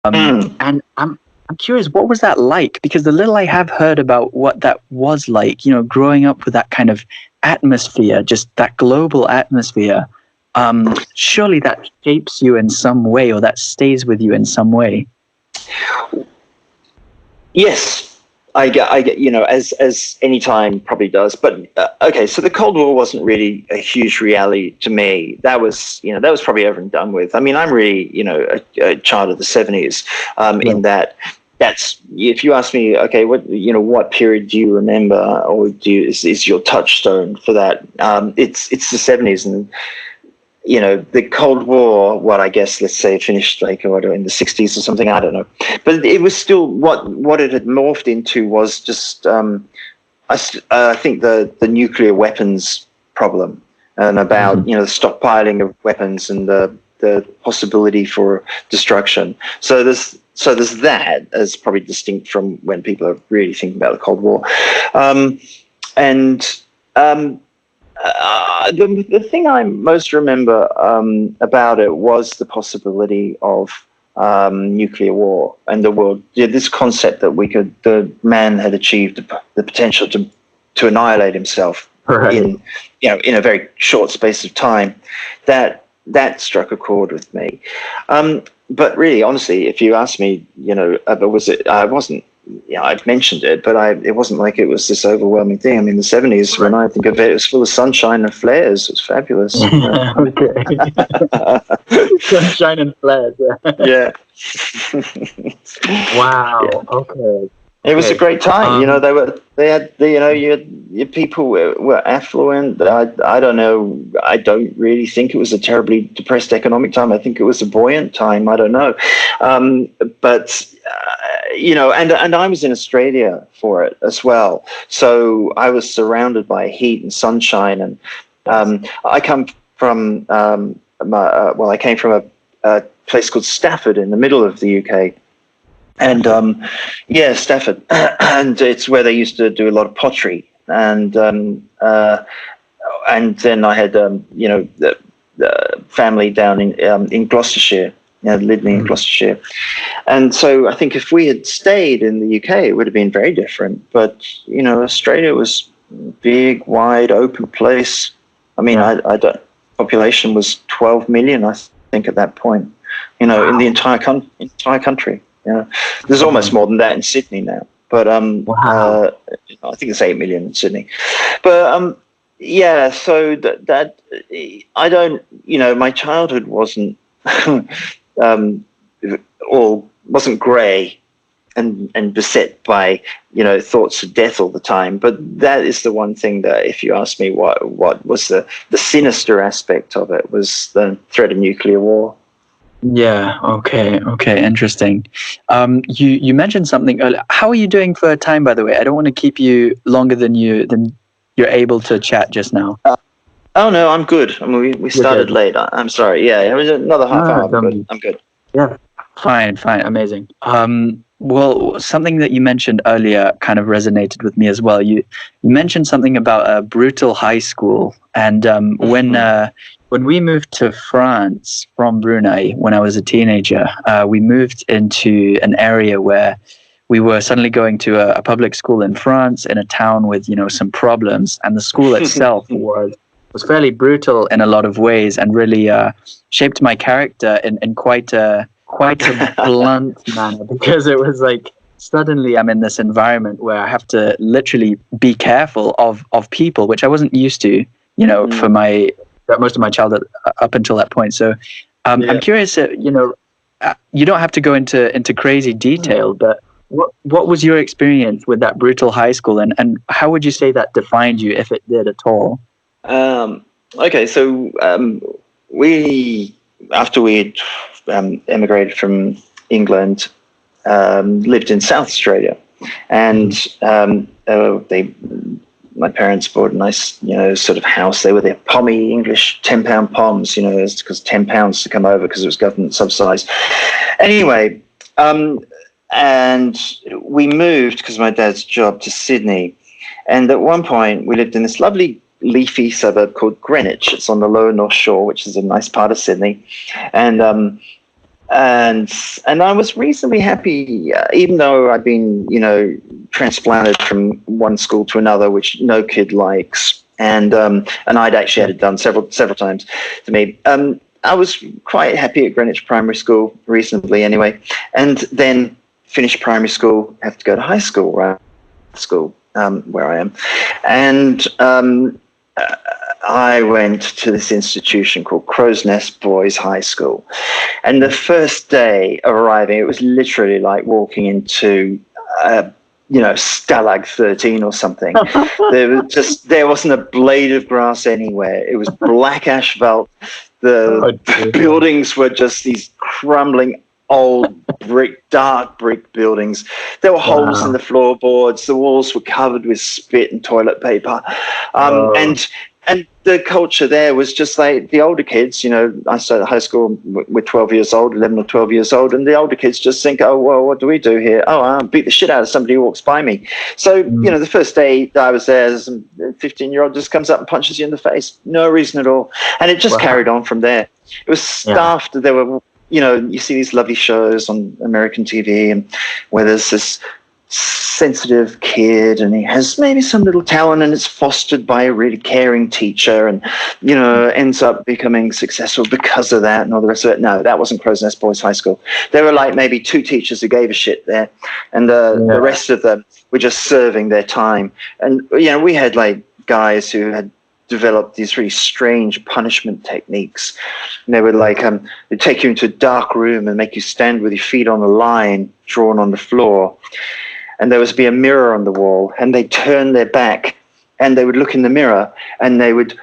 And I'm curious, what was that like? Because the little I have heard about what that was like, growing up with that kind of atmosphere, just that global atmosphere, surely that shapes you in some way, or that stays with you in some way. Yes, I get, as any time probably does. But okay, so the Cold War wasn't really a huge reality to me. That was probably over and done with. I mean, I'm really, a child of the 70s, in that. That's, if you ask me, okay, what period do you remember, or is your touchstone for that? It's the 70s, and the Cold War. What, I guess, let's say, finished like in the 60s or something. I don't know, but it was still what it had morphed into was just I think the nuclear weapons problem, and about the stockpiling of weapons and the possibility for destruction. So there's that as probably distinct from when people are really thinking about the Cold War. The thing I most remember about it was the possibility of nuclear war and the world. This concept that the man had achieved the potential to annihilate himself in a very short space of time. That struck a chord with me. But really, honestly, if you ask me, was it? I wasn't. I've mentioned it, but it wasn't like it was this overwhelming thing. I mean, the 70s, when I think of it was full of sunshine and flares. It was fabulous. Sunshine and flares. Yeah. Wow. Yeah. Okay. It was a great time. They had your people were affluent. I don't know. I don't really think it was a terribly depressed economic time. I think it was a buoyant time. I don't know. But and I was in Australia for it as well. So I was surrounded by heat and sunshine. And I come from I came from a place called Stafford in the middle of the UK. And Stafford, and it's where they used to do a lot of pottery, and then I had the family down in Gloucestershire, living in Gloucestershire, and so I think if we had stayed in the UK, it would have been very different. But Australia was a big, wide, open place. I mean, population was 12 million, I think, at that point. In the entire country. There's almost more than that in Sydney now, but I think it's 8 million in Sydney. But so that I don't, my childhood wasn't wasn't grey and beset by thoughts of death all the time. But that is the one thing that, if you ask me, what was the sinister aspect of it, was the threat of nuclear war. Yeah. Okay. Interesting. You mentioned something earlier. How are you doing for time, by the way? I don't want to keep you longer than you're able to chat just now. Oh no, I'm good. I mean, we started late. I'm sorry. Yeah, it was another half hour. I'm good. Yeah. Fine. Amazing. Well, something that you mentioned earlier kind of resonated with me as well. You mentioned something about a brutal high school, and when we moved to France from Brunei when I was a teenager, we moved into an area where we were suddenly going to a public school in France in a town with, some problems, and the school itself was fairly brutal in a lot of ways, and really shaped my character in quite a blunt manner, because it was like suddenly I'm in this environment where I have to literally be careful of people, which I wasn't used to, for most of my childhood up until that point. So I'm curious, you don't have to go into crazy detail, but what was your experience with that brutal high school, and how would you say that defined you, if it did at all? Okay, so after we emigrated from England, lived in South Australia, and my parents bought a nice, sort of house. They were their pommy English £10 poms, it's because £10 to come over because it was government subsidised. Anyway, and we moved because of my dad's job to Sydney, and at one point we lived in this lovely leafy suburb called Greenwich. It's on the lower North Shore, which is a nice part of Sydney, and I was reasonably happy, even though I'd been, transplanted from one school to another, which no kid likes, and I'd actually had it done several times to me. I was quite happy at Greenwich Primary School, reasonably anyway, and then finished primary school, have to go to high school, right? School, where I am, and I went to this institution called Crow's Nest Boys High School. And the first day arriving, it was literally like walking into, Stalag 13 or something. There wasn't a blade of grass anywhere. It was black asphalt. The buildings were just these crumbling old dark brick buildings. There were holes in the floorboards. The walls were covered with spit and toilet paper. And the culture there was just like the older kids, I started high school with 12 years old, 11 or 12 years old, and the older kids just think, oh, well, what do we do here? Oh, I'll beat the shit out of somebody who walks by me. So, the first day that I was there, some 15-year-old just comes up and punches you in the face. No reason at all. And it just carried on from there. It was staffed. There were, you see these lovely shows on American TV, and where there's this sensitive kid and he has maybe some little talent, and it's fostered by a really caring teacher, and ends up becoming successful because of that and all the rest of it. No, that wasn't Crow's Nest Boys High School. There were like maybe 2 teachers who gave a shit there, and the rest of them were just serving their time. And we had like guys who had developed these really strange punishment techniques. And they would they'd take you into a dark room and make you stand with your feet on a line drawn on the floor. And there would be a mirror on the wall, and they'd turn their back and they would look in the mirror, and they would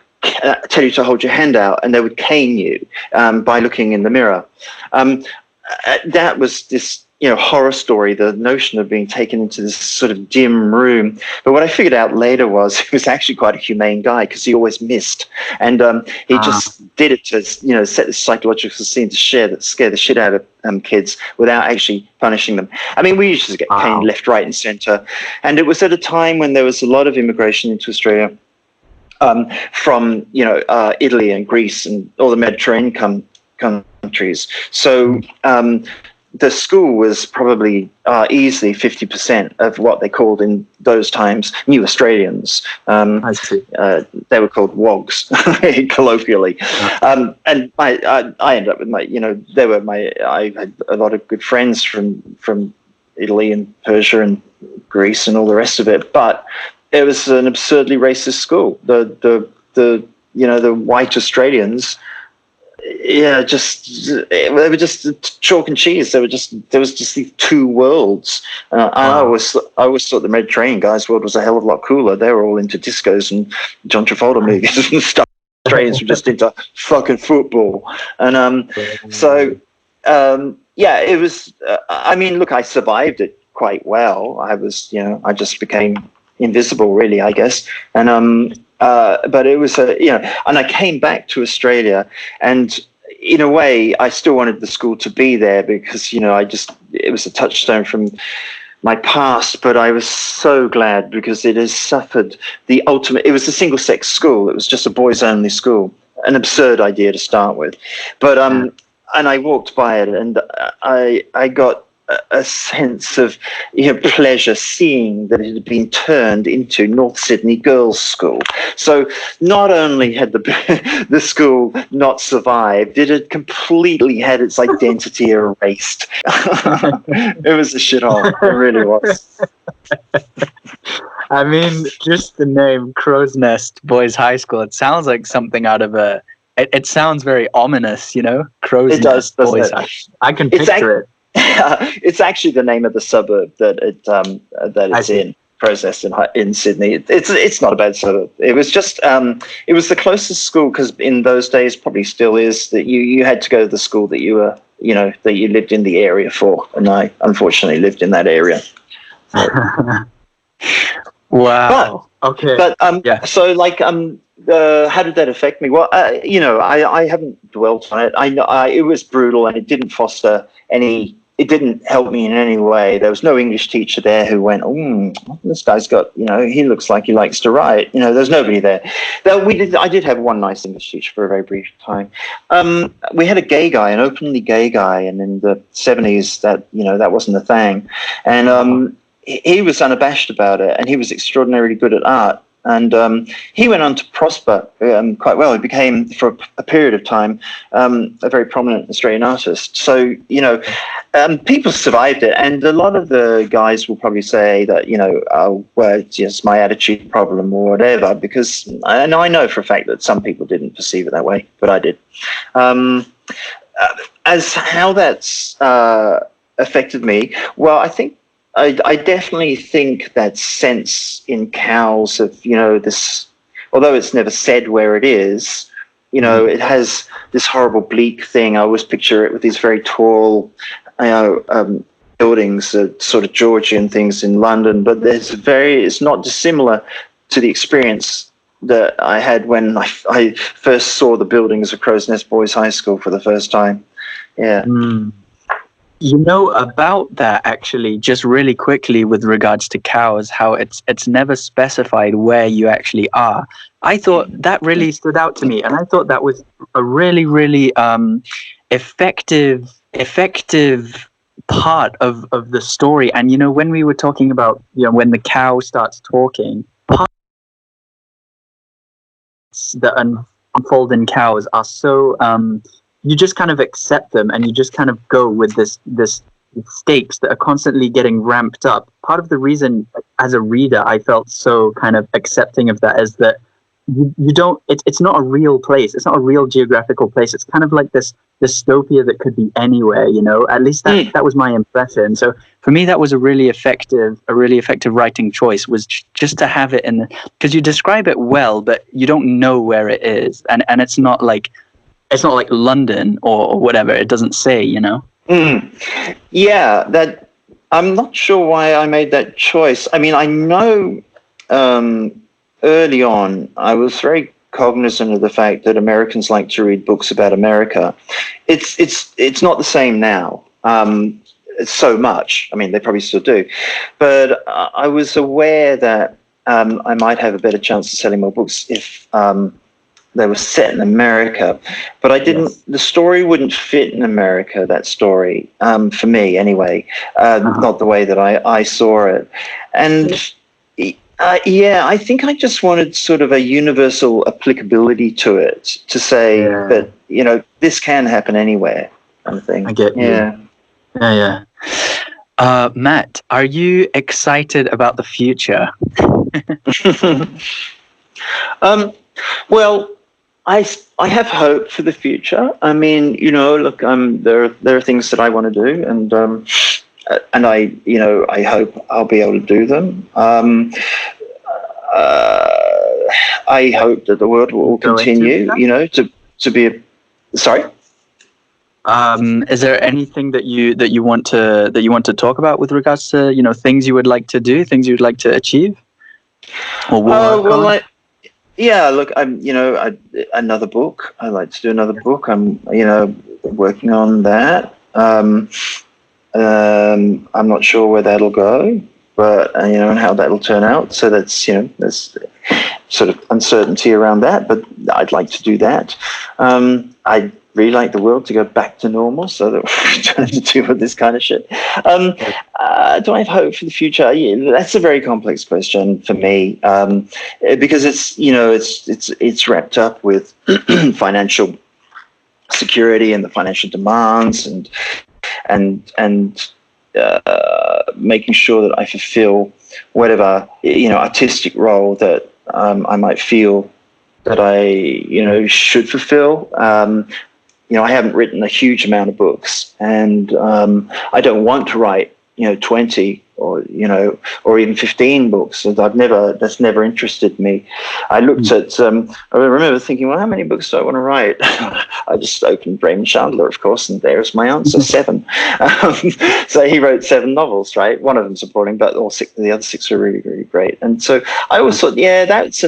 tell you to hold your hand out, and they would cane you by looking in the mirror. That was this horror story, the notion of being taken into this sort of dim room. But what I figured out later was he was actually quite a humane guy, because he always missed. And he just did it to, set the psychological scene to scare the shit out of kids without actually punishing them. I mean, we used to get caned left, right, and centre. And it was at a time when there was a lot of immigration into Australia from, Italy and Greece and all the Mediterranean countries. So the school was probably easily 50% of what they called in those times New Australians. I see. They were called WOGs, colloquially. And I ended up with I had a lot of good friends from Italy and Persia and Greece and all the rest of it. But it was an absurdly racist school. The white Australians, they were just chalk and cheese. There was just these 2 worlds. I always thought the Mediterranean guys' world was a hell of a lot cooler. They were all into discos and John Travolta movies and stuff. Australians were just into fucking football. And it was. Look, I survived it quite well. I was, I just became invisible, really, I guess. And but it was and I came back to Australia, and in a way I still wanted the school to be there, because it was a touchstone from my past. But I was so glad, because it has suffered the ultimate. It was a single-sex school. It was just a boys-only school, an absurd idea to start with. But and I walked by it, and I got a sense of pleasure seeing that it had been turned into North Sydney Girls' School. So not only had the school not survived, it had completely had its identity erased. It was a shithole. It really was. I mean, just the name Crow's Nest Boys High School, it sounds like something out of a... It sounds very ominous, Crow's Nest Boys High School. I can picture it. It's actually the name of the suburb that it's in. Crow's Nest in Sydney. It's not a bad suburb. It was just it was the closest school, because in those days, probably still is, that you had to go to the school that you were that you lived in the area for, and I unfortunately lived in that area. Wow. Okay. But so how did that affect me? Well, I haven't dwelt on it. I know it was brutal, and it didn't foster any. It didn't help me in any way. There was no English teacher there who went, this guy's got, he looks like he likes to write. There's nobody there. I did have one nice English teacher for a very brief time. We had a gay guy, an openly gay guy, and in the 70s that wasn't a thing. And he was unabashed about it, and he was extraordinarily good at art. And he went on to prosper quite well. He became, for a period of time, a very prominent Australian artist. So, people survived it. And a lot of the guys will probably say that, it's just my attitude problem or whatever, because I know for a fact that some people didn't perceive it that way, but I did. As how that's affected me, well, I definitely think that sense in cows of, this, although it's never said where it is, it has this horrible bleak thing. I always picture it with these very tall, buildings, sort of Georgian things in London, but it's not dissimilar to the experience that I had when I first saw the buildings of Crow's Nest Boys High School for the first time. Yeah. Mm. About that, actually, just really quickly with regards to cows, how it's never specified where you actually are. I thought that really stood out to me, and I thought that was a really, really effective part of the story. And, when we were talking about, when the cow starts talking, parts that unfold in cows are so... you just kind of accept them, and you just kind of go with this stakes that are constantly getting ramped up. Part of the reason, as a reader, I felt so kind of accepting of that is that you don't. It's not a real place. It's not a real geographical place. It's kind of like this dystopia that could be anywhere. At least that was my impression. So for me, that was a really effective writing choice. Was just to have it in, because you describe it well, but you don't know where it is, and it's not like. It's not like London or whatever. It doesn't say, Yeah, that I'm not sure why I made that choice. I mean, I know early on I was very cognizant of the fact that Americans like to read books about America. It's not the same now. So much. I mean, they probably still do, but I was aware that I might have a better chance of selling more books if. They were set in America, but I didn't. Yes. The story wouldn't fit in America. That story, for me anyway, not the way that I saw it. And I think I just wanted sort of a universal applicability to it, to say that this can happen anywhere, kind of thing. I get you. Yeah. Matt, are you excited about the future? Well. I have hope for the future. I mean, look, there are things that I want to do, and I hope I'll be able to do them. I hope that the world will continue, to be sorry. Is there anything that you want to talk about with regards to things you would like to do, things you'd like to achieve, or work on? Yeah, look, another book. I'd like to do another book. I'm, working on that. I'm not sure where that'll go, but and how that'll turn out. So that's there's sort of uncertainty around that, but I'd like to do that. really like the world to go back to normal so that we don't have to deal with this kind of shit. Do I have hope for the future? Yeah, that's a very complex question for me, because it's wrapped up with financial security and the financial demands and making sure that I fulfill whatever artistic role that I might feel that I should fulfill. I haven't written a huge amount of books, and I don't want to write 20 or even 15 books. That's never interested me. I looked at I remember thinking, well, how many books do I want to write? I just opened Raymond Chandler, of course, and there's my answer: 7. So he wrote 7 novels, right? One of them's appalling, but the other 6 are really, really great. And so I always thought, yeah, that's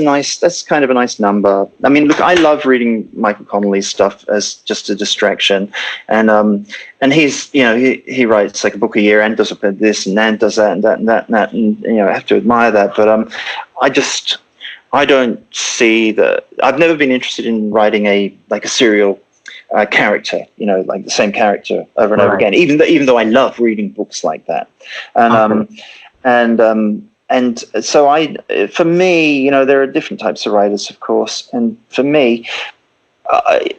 kind of a nice number. I mean, look, I love reading Michael Connelly's stuff as just a distraction, and he's he writes like a book a year and does this and then does that and that and that and that, and I have to admire that. But I don't see that. I've never been interested in writing a serial character, like the same character over and over again. Even though I love reading books like that, and so for me, there are different types of writers, of course, and for me,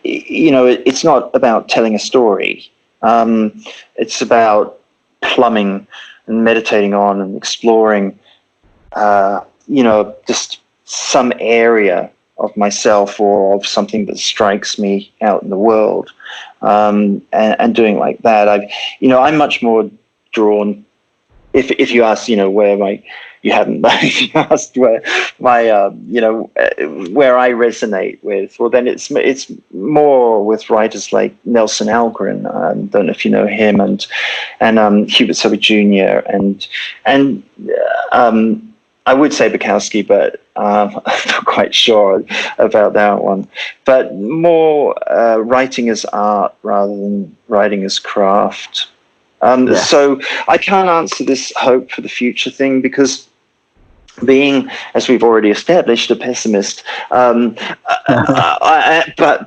it's not about telling a story. It's about plumbing and meditating on and exploring, just some area of myself or of something that strikes me out in the world, and doing like that. I'm much more drawn. If you ask, where my, you haven't, but if you asked where my, where I resonate with, well, then it's more with writers like Nelson Algren. I don't know if you know him, and Hubert Selby Jr. and I would say Bukowski, but I'm not quite sure about that one. But more writing as art rather than writing as craft. So I can't answer this hope for the future thing, because being, as we've already established, a pessimist, but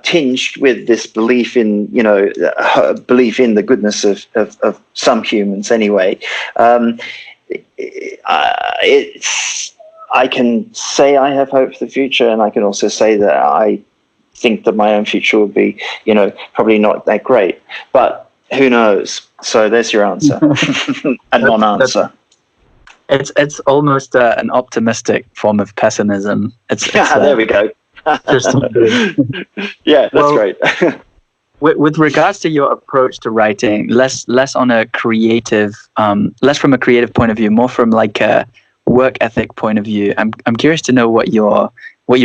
tinged with this belief in, the goodness of some humans anyway. I can say I have hope for the future, and I can also say that I think that my own future will be, probably not that great. But who knows? So there's your answer. A non-answer. It's almost an optimistic form of pessimism. There we go. Yeah, that's great. With regards to your approach to writing, less on a creative, less from a creative point of view, more from like a work ethic point of view. I'm curious to know what your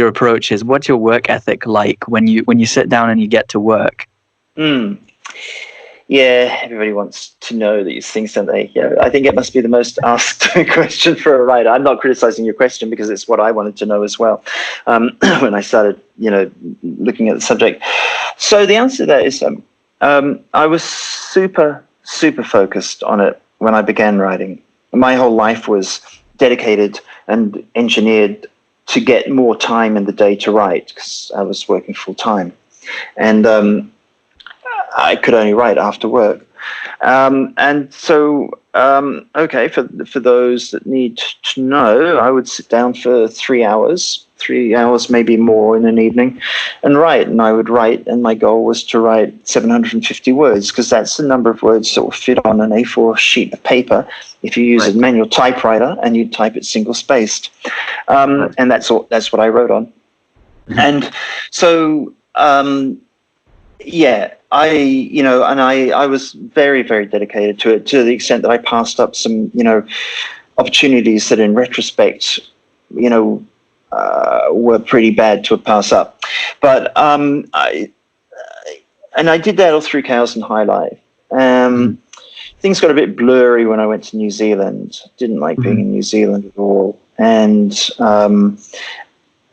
approach is. What's your work ethic like when you sit down and you get to work? Yeah, everybody wants to know these things, don't they? Yeah, I think it must be the most asked question for a writer. I'm not criticizing your question, because it's what I wanted to know as well when I started, looking at the subject. So the answer to that is I was super, super focused on it when I began writing. My whole life was dedicated and engineered to get more time in the day to write, because I was working full time. And I could only write after work. And so, for those that need to know, I would sit down for 3 hours, maybe more in an evening, and write. And I would write, and my goal was to write 750 words, because that's the number of words that will fit on an A4 sheet of paper if you use a manual typewriter and you type it single-spaced. And that's what I wrote on. And so, I was very, very dedicated to it, to the extent that I passed up some, opportunities that in retrospect, were pretty bad to pass up. But I did that all through Chaos and High Life. Things got a bit blurry when I went to New Zealand. Didn't like being in New Zealand at all. And so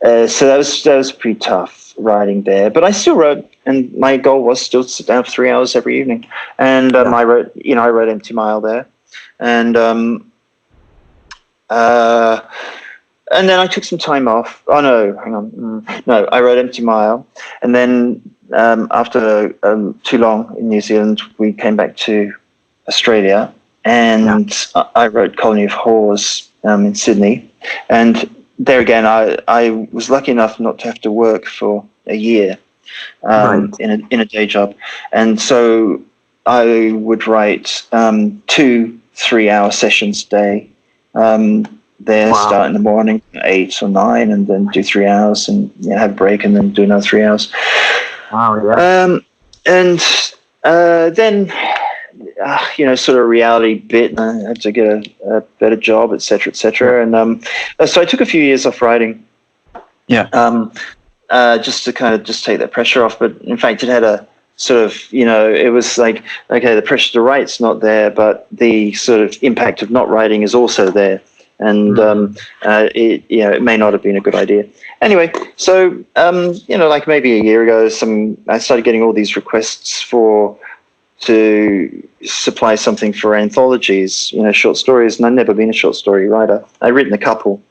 that was pretty tough writing there, but I still wrote, and my goal was still to sit down for 3 hours every evening. And I wrote Empty Mile there, and then I took some time off. Oh no, hang on, no, I wrote Empty Mile, and then after too long in New Zealand, we came back to Australia, and I wrote Colony of Whores in Sydney. And there again, I was lucky enough not to have to work for a year in a day job. And so I would write 2 3-hour sessions a day. Start in the morning, 8 or 9, and then do 3 hours, and have a break, and then do another 3 hours. Wow, yeah. And then, sort of reality bit, and I had to get a better job, et cetera, et cetera. And so I took a few years off writing. Yeah. Just to kind of just take that pressure off. But in fact, it had a sort of, it was like, okay, the pressure to write's not there, but the sort of impact of not writing is also there. And it may not have been a good idea. Anyway, so like maybe a year ago, I started getting all these requests to supply something for anthologies, short stories, and I've never been a short story writer. I've written a couple,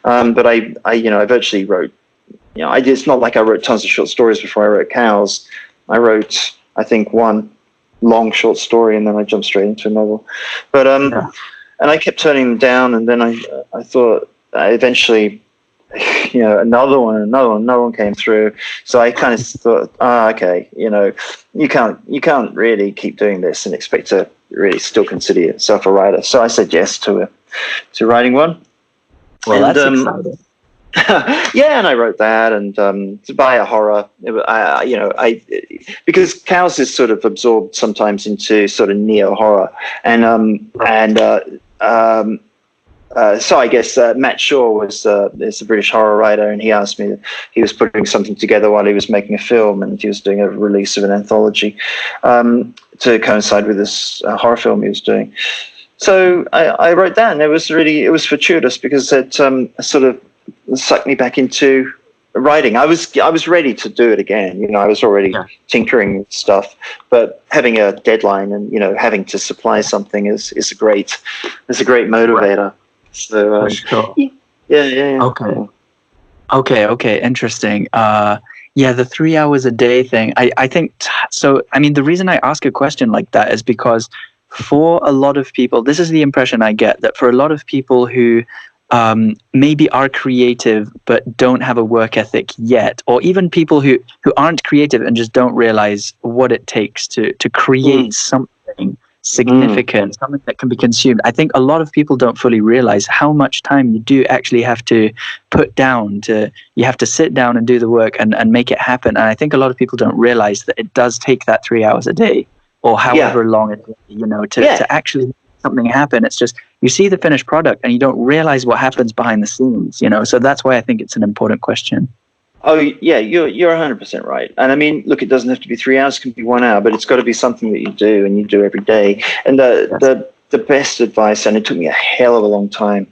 but I virtually wrote. It's not like I wrote tons of short stories before I wrote Cows. I wrote, I think, one long short story, and then I jumped straight into a novel. But and I kept turning them down, and then I thought eventually, another one came through. So I kind of thought, okay, you can't really keep doing this and expect to really still consider yourself a writer. So I said yes to writing one. Well, that's exciting. And I wrote that, and to buy a horror, because Cows is sort of absorbed sometimes into sort of neo horror, so I guess Matt Shaw is a British horror writer, and he asked me. He was putting something together while he was making a film, and he was doing a release of an anthology to coincide with this horror film he was doing. So I wrote that, and it was fortuitous because it sort of sucked me back into writing. I was ready to do it again. I was already tinkering with stuff, but having a deadline and having to supply something is a great motivator. Right. So sure. Yeah. Okay. Interesting. The 3 hours a day thing. I think so. I mean, the reason I ask a question like that is because for a lot of people, this is the impression I get, that for a lot of people who maybe are creative but don't have a work ethic yet, or even people who aren't creative and just don't realize what it takes to create something significant, something that can be consumed. I think a lot of people don't fully realize how much time you do actually have to put down you have to sit down and do the work and make it happen. And I think a lot of people don't realize that it does take that 3 hours a day or however long it is, to actually make something happen. It's just, you see the finished product and you don't realize what happens behind the scenes, so that's why I think it's an important question. Oh yeah, you're 100% right. And I mean, look, it doesn't have to be 3 hours; it can be 1 hour, but it's got to be something that you do and you do every day. And the best advice, and it took me a hell of a long time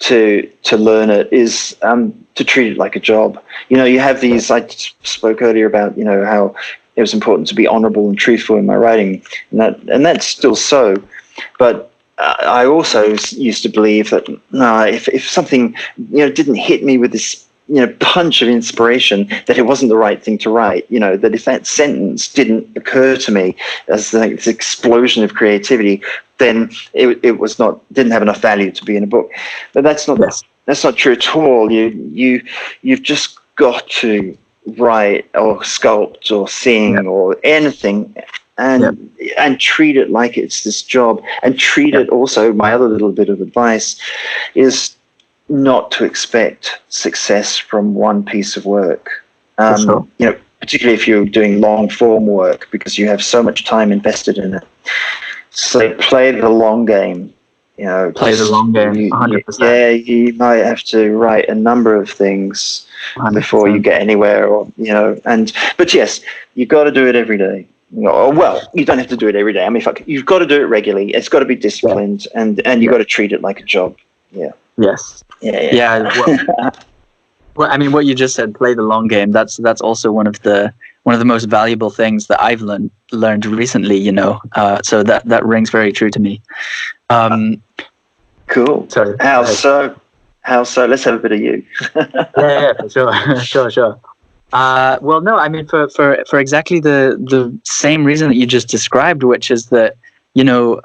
to learn it, is to treat it like a job. You have these. I spoke earlier about how it was important to be honorable and truthful in my writing, and that's still so. But I also used to believe that if something didn't hit me with this punch of inspiration, that it wasn't the right thing to write. That if that sentence didn't occur to me as this explosion of creativity, then it didn't have enough value to be in a book. But that's not true at all. You've just got to write or sculpt or sing or anything. And treat it like it's this job, and treat it also. My other little bit of advice is not to expect success from one piece of work. Particularly if you're doing long form work, because you have so much time invested in it. So play the long game. Play the long game. 100%. You might have to write a number of things 100%. Before you get anywhere, but yes, you got to do it every day. Well, you don't have to do it every day. I mean, you've got to do it regularly. It's got to be disciplined, and you've got to treat it like a job. Yeah. Yes. Yeah. Well, I mean, what you just said, play the long game. That's also one of the most valuable things that I've learned recently. So that rings very true to me. Cool. Sorry. How so? Let's have a bit of you. Yeah, for sure. Sure. Well, no, I mean for exactly the same reason that you just described, which is that you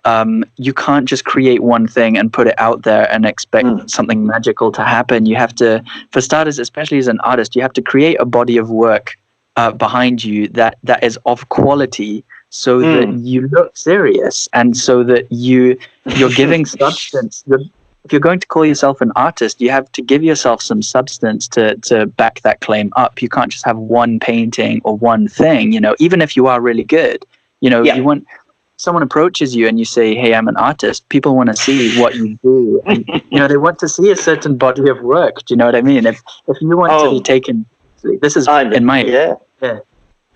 can't just create one thing and put it out there and expect something magical to happen. You have to, for starters, especially as an artist, you have to create a body of work behind you that is of quality, so that you look serious, and so that you're giving substance. If you're going to call yourself an artist, you have to give yourself some substance to back that claim up. You can't just have one painting or one thing, even if you are really good. You want, someone approaches you and you say, "Hey, I'm an artist." People want to see what you do, and they want to see a certain body of work. Do you know what I mean? If you want to be taken, this is in my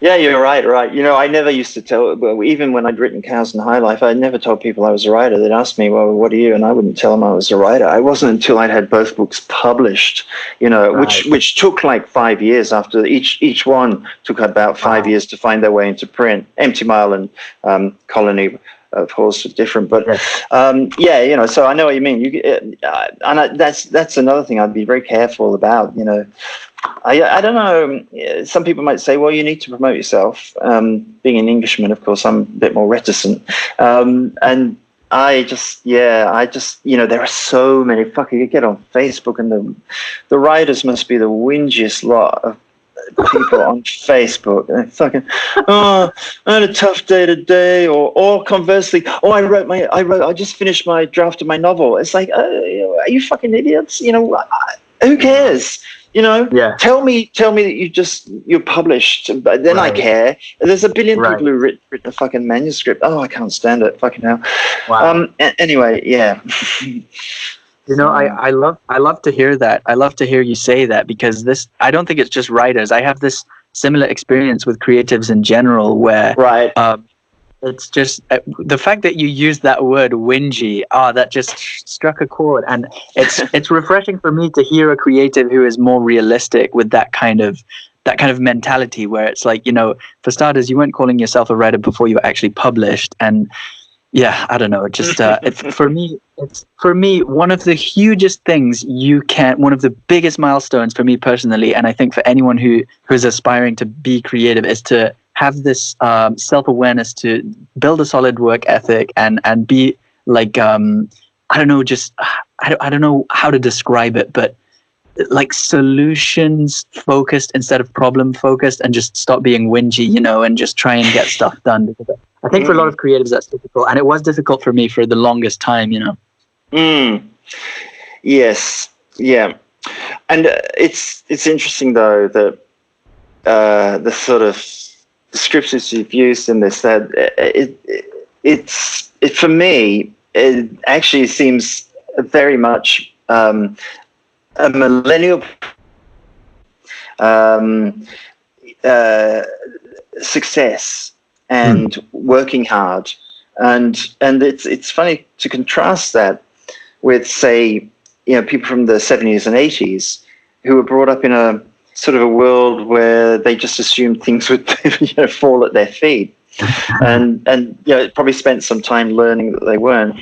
Yeah, you're right. I never used to tell, well, even when I'd written Cows and High Life, I never told people I was a writer. They'd ask me, "Well, what are you?" And I wouldn't tell them I was a writer. It wasn't until I'd had both books published, which took like 5 years. After each one took about 5 years to find their way into print. Empty Mile and Colony, of course, are different, but so I know what you mean. That's another thing I'd be very careful about. I don't know. Some people might say, "Well, you need to promote yourself." Being an Englishman, of course, I'm a bit more reticent, and I just, there are so many. You get on Facebook, and the writers must be the whingiest lot of people on Facebook. And fucking, "Oh, I had a tough day today," or conversely, "Oh, I just finished my draft of my novel." It's like, are you fucking idiots? Who cares? Tell me that you're published, but then I care. There's a billion people who written a fucking manuscript. Oh, I can't stand it. Fucking hell. Wow. Anyway, yeah. I love to hear that. I love to hear you say that, because I don't think it's just writers. I have this similar experience with creatives in general, where it's just the fact that you use that word whingy. That just struck a chord, and it's refreshing for me to hear a creative who is more realistic with that kind of mentality, where it's like, for starters, you weren't calling yourself a writer before you were actually published, and I don't know. Just it's for me one of the hugest things one of the biggest milestones for me personally, and I think for anyone who's aspiring to be creative, is to have this self-awareness, to build a solid work ethic, and be like, I don't know, just I don't know how to describe it, but like solutions focused instead of problem focused, and just stop being whingy, and just try and get stuff done. Because I think for a lot of creatives that's difficult, and it was difficult for me for the longest time. Yes, yeah, and it's interesting though that the sort of descriptions you've used in this, that it for me, it actually seems very much a millennial success and working hard, and it's funny to contrast that with, say, people from the 70s and 80s who were brought up in a sort of a world where they just assumed things would fall at their feet, and probably spent some time learning that they weren't.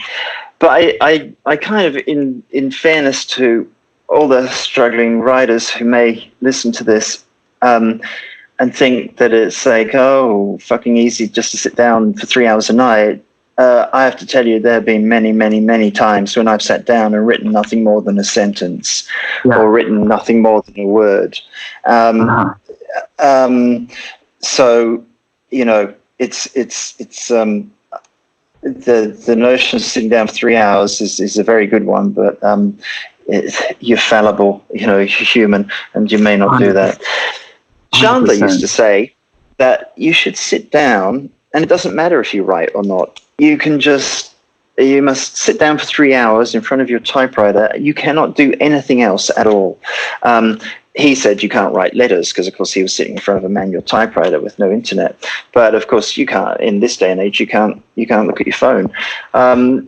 But I kind of, in fairness to all the struggling writers who may listen to this and think that it's like, oh, fucking easy just to sit down for 3 hours a night, I have to tell you, there have been many, many, many times when I've sat down and written nothing more than a sentence, or written nothing more than a word. So, it's the notion of sitting down for 3 hours is a very good one, but you're fallible, you're human, and you may not do that. 100%. Chandler used to say that you should sit down, and it doesn't matter if you write or not. You must sit down for 3 hours in front of your typewriter. You cannot do anything else at all. He said you can't write letters because, of course, he was sitting in front of a manual typewriter with no internet. But of course, you can't. In this day and age, you can't look at your phone. And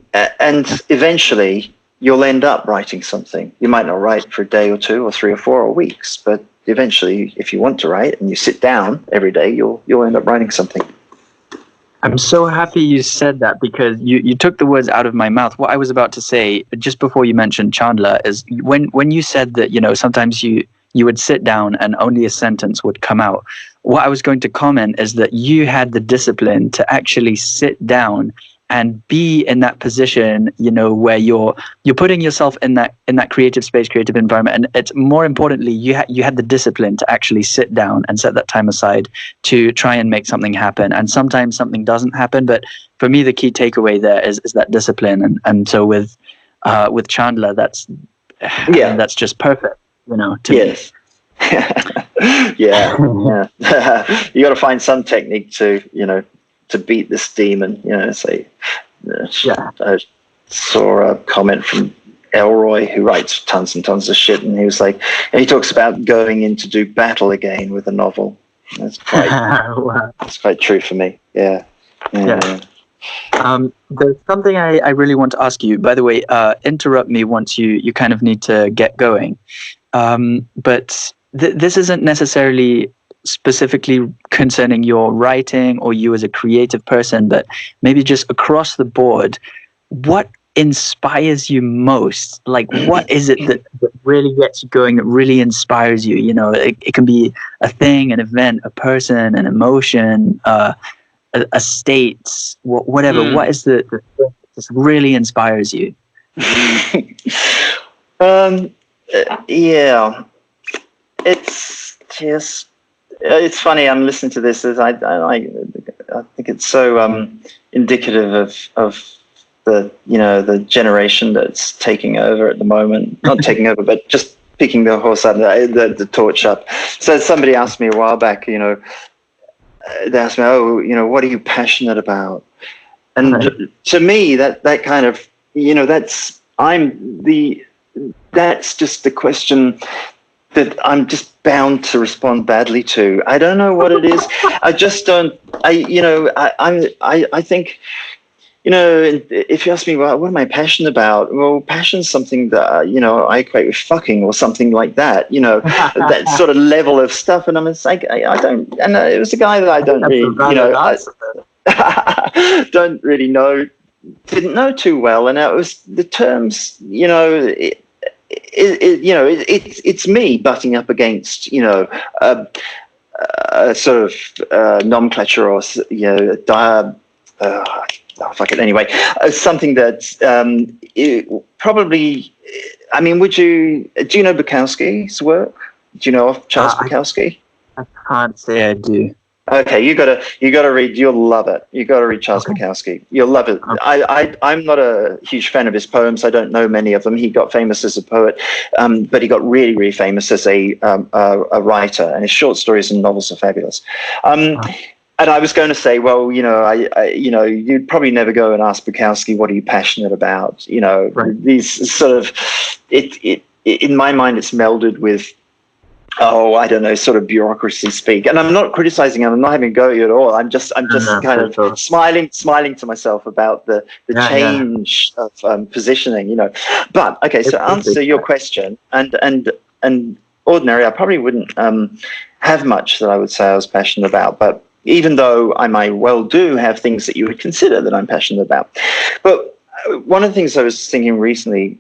eventually, you'll end up writing something. You might not write for a day or two or 3 or 4 or weeks, but eventually, if you want to write and you sit down every day, you'll end up writing something. I'm so happy you said that, because you took the words out of my mouth. What I was about to say just before you mentioned Chandler is when you said that, sometimes you you would sit down and only a sentence would come out. What I was going to comment is that you had the discipline to actually sit down and be in that position, where you're putting yourself in that creative space, creative environment. And it's more importantly, you had the discipline to actually sit down and set that time aside to try and make something happen. And sometimes something doesn't happen, but for me, the key takeaway there is that discipline. And so with Chandler, that's just perfect, to yes. yeah. You got to find some technique to beat this demon. Say. I saw a comment from Elroy, who writes tons and tons of shit, and he was like, and he talks about going in to do battle again with a novel. That's quite Wow. That's quite true for me. Yeah. There's something I really want to ask you. By the way, interrupt me once you kind of need to get going. But this isn't necessarily specifically concerning your writing or you as a creative person, but maybe just across the board, what inspires you most? Like, what is it that really gets you going, that really inspires you? It can be a thing, an event, a person, an emotion, a state, whatever. What is the thing that just really inspires you? Yeah, it's just, it's funny. I'm listening to this as I think it's so indicative of the generation that's taking over at the moment. Not taking over, but just picking the horse up, the torch up. So somebody asked me a while back, they asked me, what are you passionate about? And to me, that kind of, that's just the question that I'm just bound to respond badly to. I don't know what it is. I just don't. I think, if you ask me, well, what am I passionate about? Well, passion is something that I equate with fucking or something like that. That sort of level of stuff. And I'm just like, I don't. And it was a guy that I don't really, don't really know. Didn't know too well, and it was the terms. It's me butting up against a sort of nomenclature or fuck it anyway. Something that probably. I mean, do you know Bukowski's work? Do you know of Charles Bukowski? I can't say I do. Okay, you gotta read. You'll love it. You gotta read Charles Bukowski. You'll love it. Okay. I'm not a huge fan of his poems. I don't know many of them. He got famous as a poet, but he got really, really famous as a writer. And his short stories and novels are fabulous. And I was going to say, well, you'd probably never go and ask Bukowski, what are you passionate about? Right. These sort of it in my mind, it's melded with. I don't know, sort of bureaucracy speak. And I'm not criticizing him. I'm not having a go at you at all. I'm just kind of smiling to myself about the change of positioning, But okay, so answer your question. And ordinary, I probably wouldn't have much that I would say I was passionate about. But even though I might well do have things that you would consider that I'm passionate about. But one of the things I was thinking recently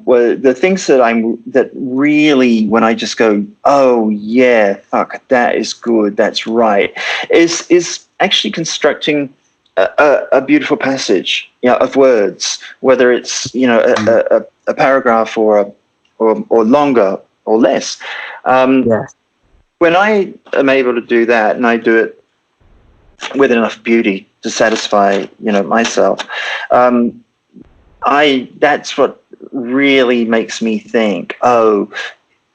were the things that really, when I just go, oh yeah, fuck, that is good, that's right, is actually constructing a beautiful passage, of words, whether it's a paragraph or longer or less. When I am able to do that, and I do it with enough beauty to satisfy myself, that's what really makes me think, oh,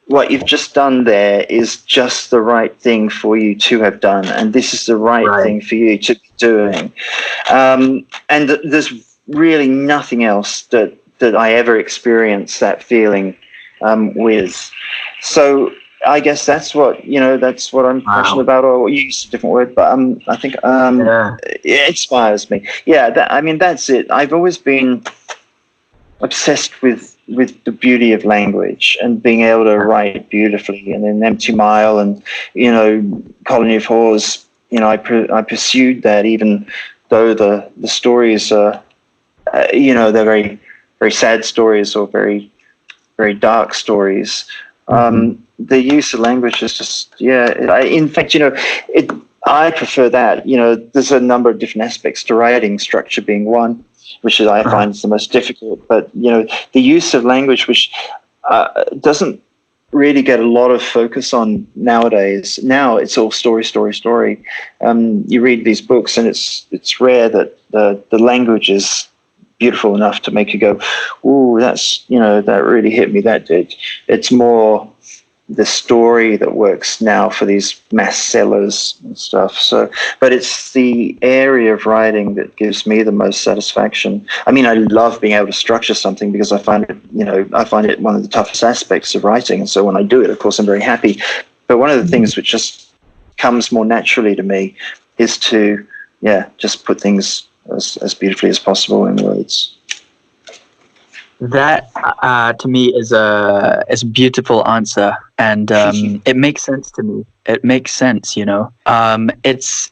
what you've just done there is just the right thing for you to have done, and this is the right thing for you to be doing. And there's really nothing else that I ever experienced that feeling with. So I guess that's what I'm passionate about, or you use a different word, but I think it inspires me. Yeah, that's it. I've always been obsessed with the beauty of language and being able to write beautifully. And then Empty Mile and Colony of Whores, I pursued that, even though the stories are they're very, very sad stories or very, very dark stories. The use of language is just, in fact, I prefer that. There's a number of different aspects to writing, structure being one, which I find is the most difficult. But, the use of language, which doesn't really get a lot of focus on nowadays. Now it's all story, story, story. You read these books, and it's rare that the language is beautiful enough to make you go, "Ooh, that's that really hit me. That did." It's more the story that works now for these mass sellers and stuff. So, but it's the area of writing that gives me the most satisfaction. I mean, I love being able to structure something because I find it one of the toughest aspects of writing. And so when I do it, of course, I'm very happy. But one of the things which just comes more naturally to me is to, just put things as beautifully as possible in words. That to me is a beautiful answer, and it makes sense to me. It makes sense, It's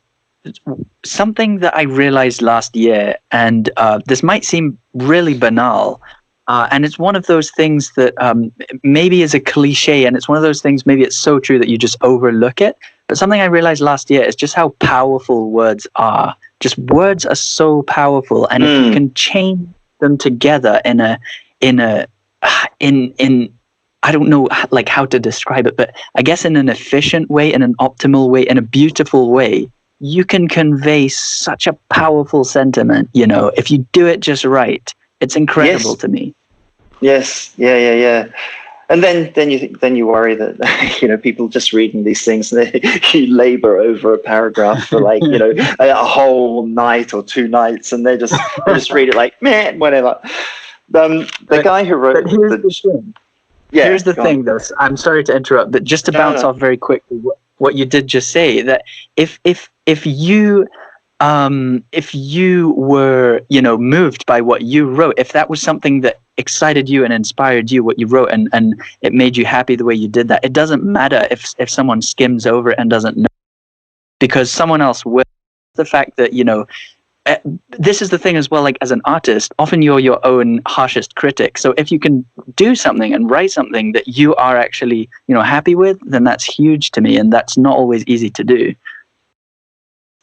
something that I realized last year, and this might seem really banal, and it's one of those things that maybe is a cliche, and it's one of those things, maybe it's so true that you just overlook it. But something I realized last year is just how powerful words are. Just words are so powerful, and if you can chain them together in I don't know like how to describe it, but I guess in an efficient way, in an optimal way, in a beautiful way, you can convey such a powerful sentiment, if you do it just right. It's incredible to me. Yes. Yeah. And then you worry that people just reading these things, you labor over a paragraph for a whole night or 2 nights, and they just read it like, man, whatever. The guy who wrote. But here's the thing. Yeah, here's the thing, though. I'm sorry to interrupt, but just to bounce off very quickly, what you did just say, that if you were moved by what you wrote, if that was something that excited you and inspired you, what you wrote, and it made you happy the way you did that, it doesn't matter if someone skims over it and doesn't know, because someone else will. The fact that this is the thing as well, like as an artist, often you're your own harshest critic. So if you can do something and write something that you are actually happy with, then that's huge to me, and that's not always easy to do.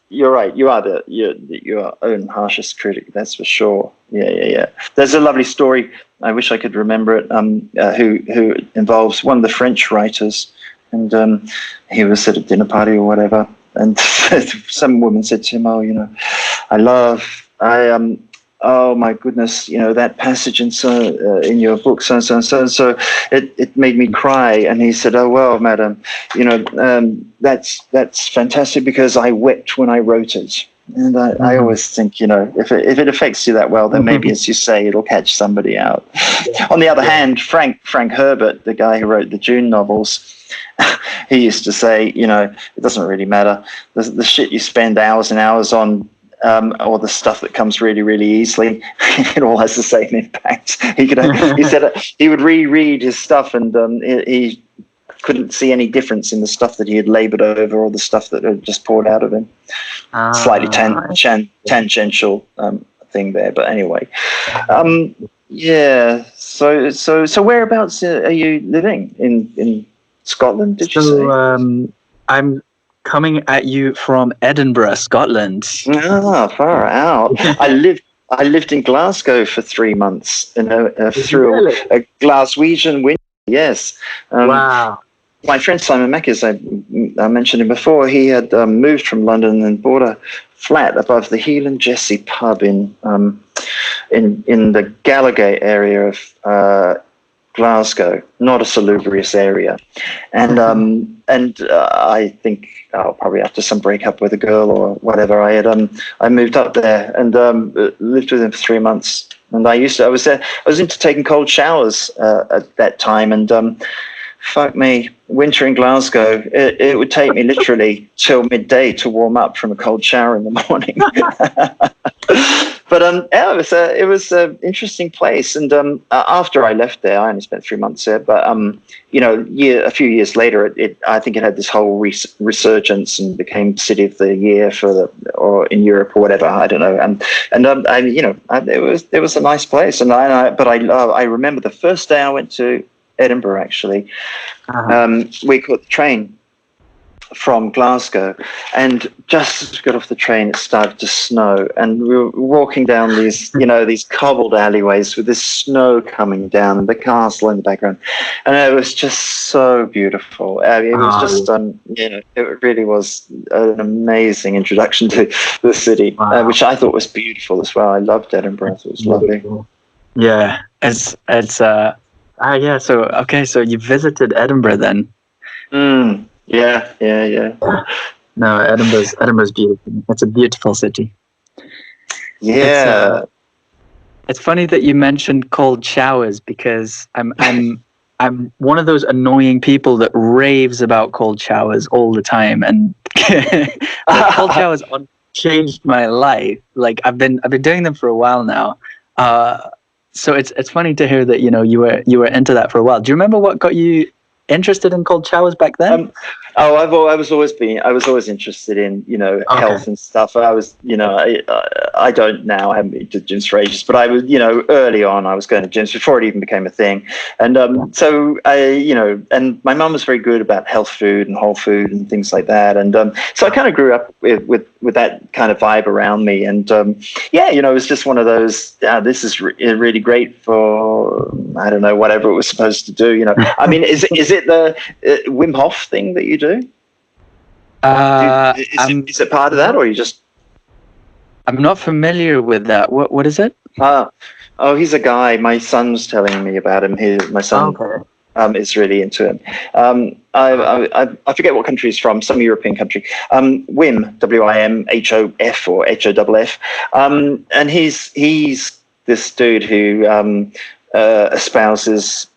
You're right. You are your own harshest critic. That's for sure. Yeah. There's a lovely story. I wish I could remember it. Who involves one of the French writers, and he was at a dinner party or whatever, and some woman said to him, oh my goodness, that passage in your book, so it made me cry. And he said, oh well, madam, that's fantastic because I wept when I wrote it. And I always think, if it affects you that well, then maybe, as you say, it'll catch somebody out. On the other hand, Frank Herbert, the guy who wrote the Dune novels, he used to say, it doesn't really matter. The shit you spend hours and hours on, or the stuff that comes really, really easily, it all has the same impact. He said he would reread his stuff, and he couldn't see any difference in the stuff that he had labored over or the stuff that had just poured out of him. Slightly tangential thing there, but anyway. So whereabouts are you living in Scotland? Did you say? I'm coming at you from Edinburgh, Scotland. Far out. I lived in Glasgow for 3 months, through a Glaswegian winter. Yes. Wow. My friend Simon Mackes, I mentioned him before. He had moved from London and bought a flat above the Heel and Jesse pub in the Gallowgate area of Glasgow, not a salubrious area, and I think probably after some breakup with a girl or whatever, I moved up there and lived with him for 3 months. And I was into taking cold showers at that time, and fuck me, winter in Glasgow, it would take me literally till midday to warm up from a cold shower in the morning. But it was an interesting place. And after I left there, I only spent 3 months there. But a few years later, I think it had this whole resurgence and became City of the Year or in Europe or whatever. I don't know. It was a nice place. And I remember the first day I went to Edinburgh, actually. Uh-huh. We caught the train from Glasgow, and just as we got off the train, it started to snow, and we were walking down these, these cobbled alleyways with this snow coming down and the castle in the background, and it was just so beautiful. I mean, it was just, it really was an amazing introduction to the city, which I thought was beautiful as well. I loved Edinburgh; I thought it was lovely. Yeah, it's So okay, so you visited Edinburgh then? Yeah. No, Edinburgh's beautiful. It's a beautiful city. Yeah. It's funny that you mentioned cold showers, because I'm one of those annoying people that raves about cold showers all the time, and cold showers changed my life. Like I've been doing them for a while now. So it's funny to hear that you were into that for a while. Do you remember what got you interested in cold showers back then? I was always interested in health and stuff. I was I don't now. I haven't been to gyms for ages, but I was early on I was going to gyms before it even became a thing. And so I and my mum was very good about health food and whole food and things like that. And so I kind of grew up with that kind of vibe around me. And it was just one of those. This is really great for I don't know whatever it was supposed to do. I mean, is it the Wim Hof thing that you do? Is it part of that, or you just? I'm not familiar with that. What is it? He's a guy. My son was telling me about him. My son is really into him. I forget what country he's from. Some European country. Wim, WIMHOF or HOFF. And he's this dude who espouses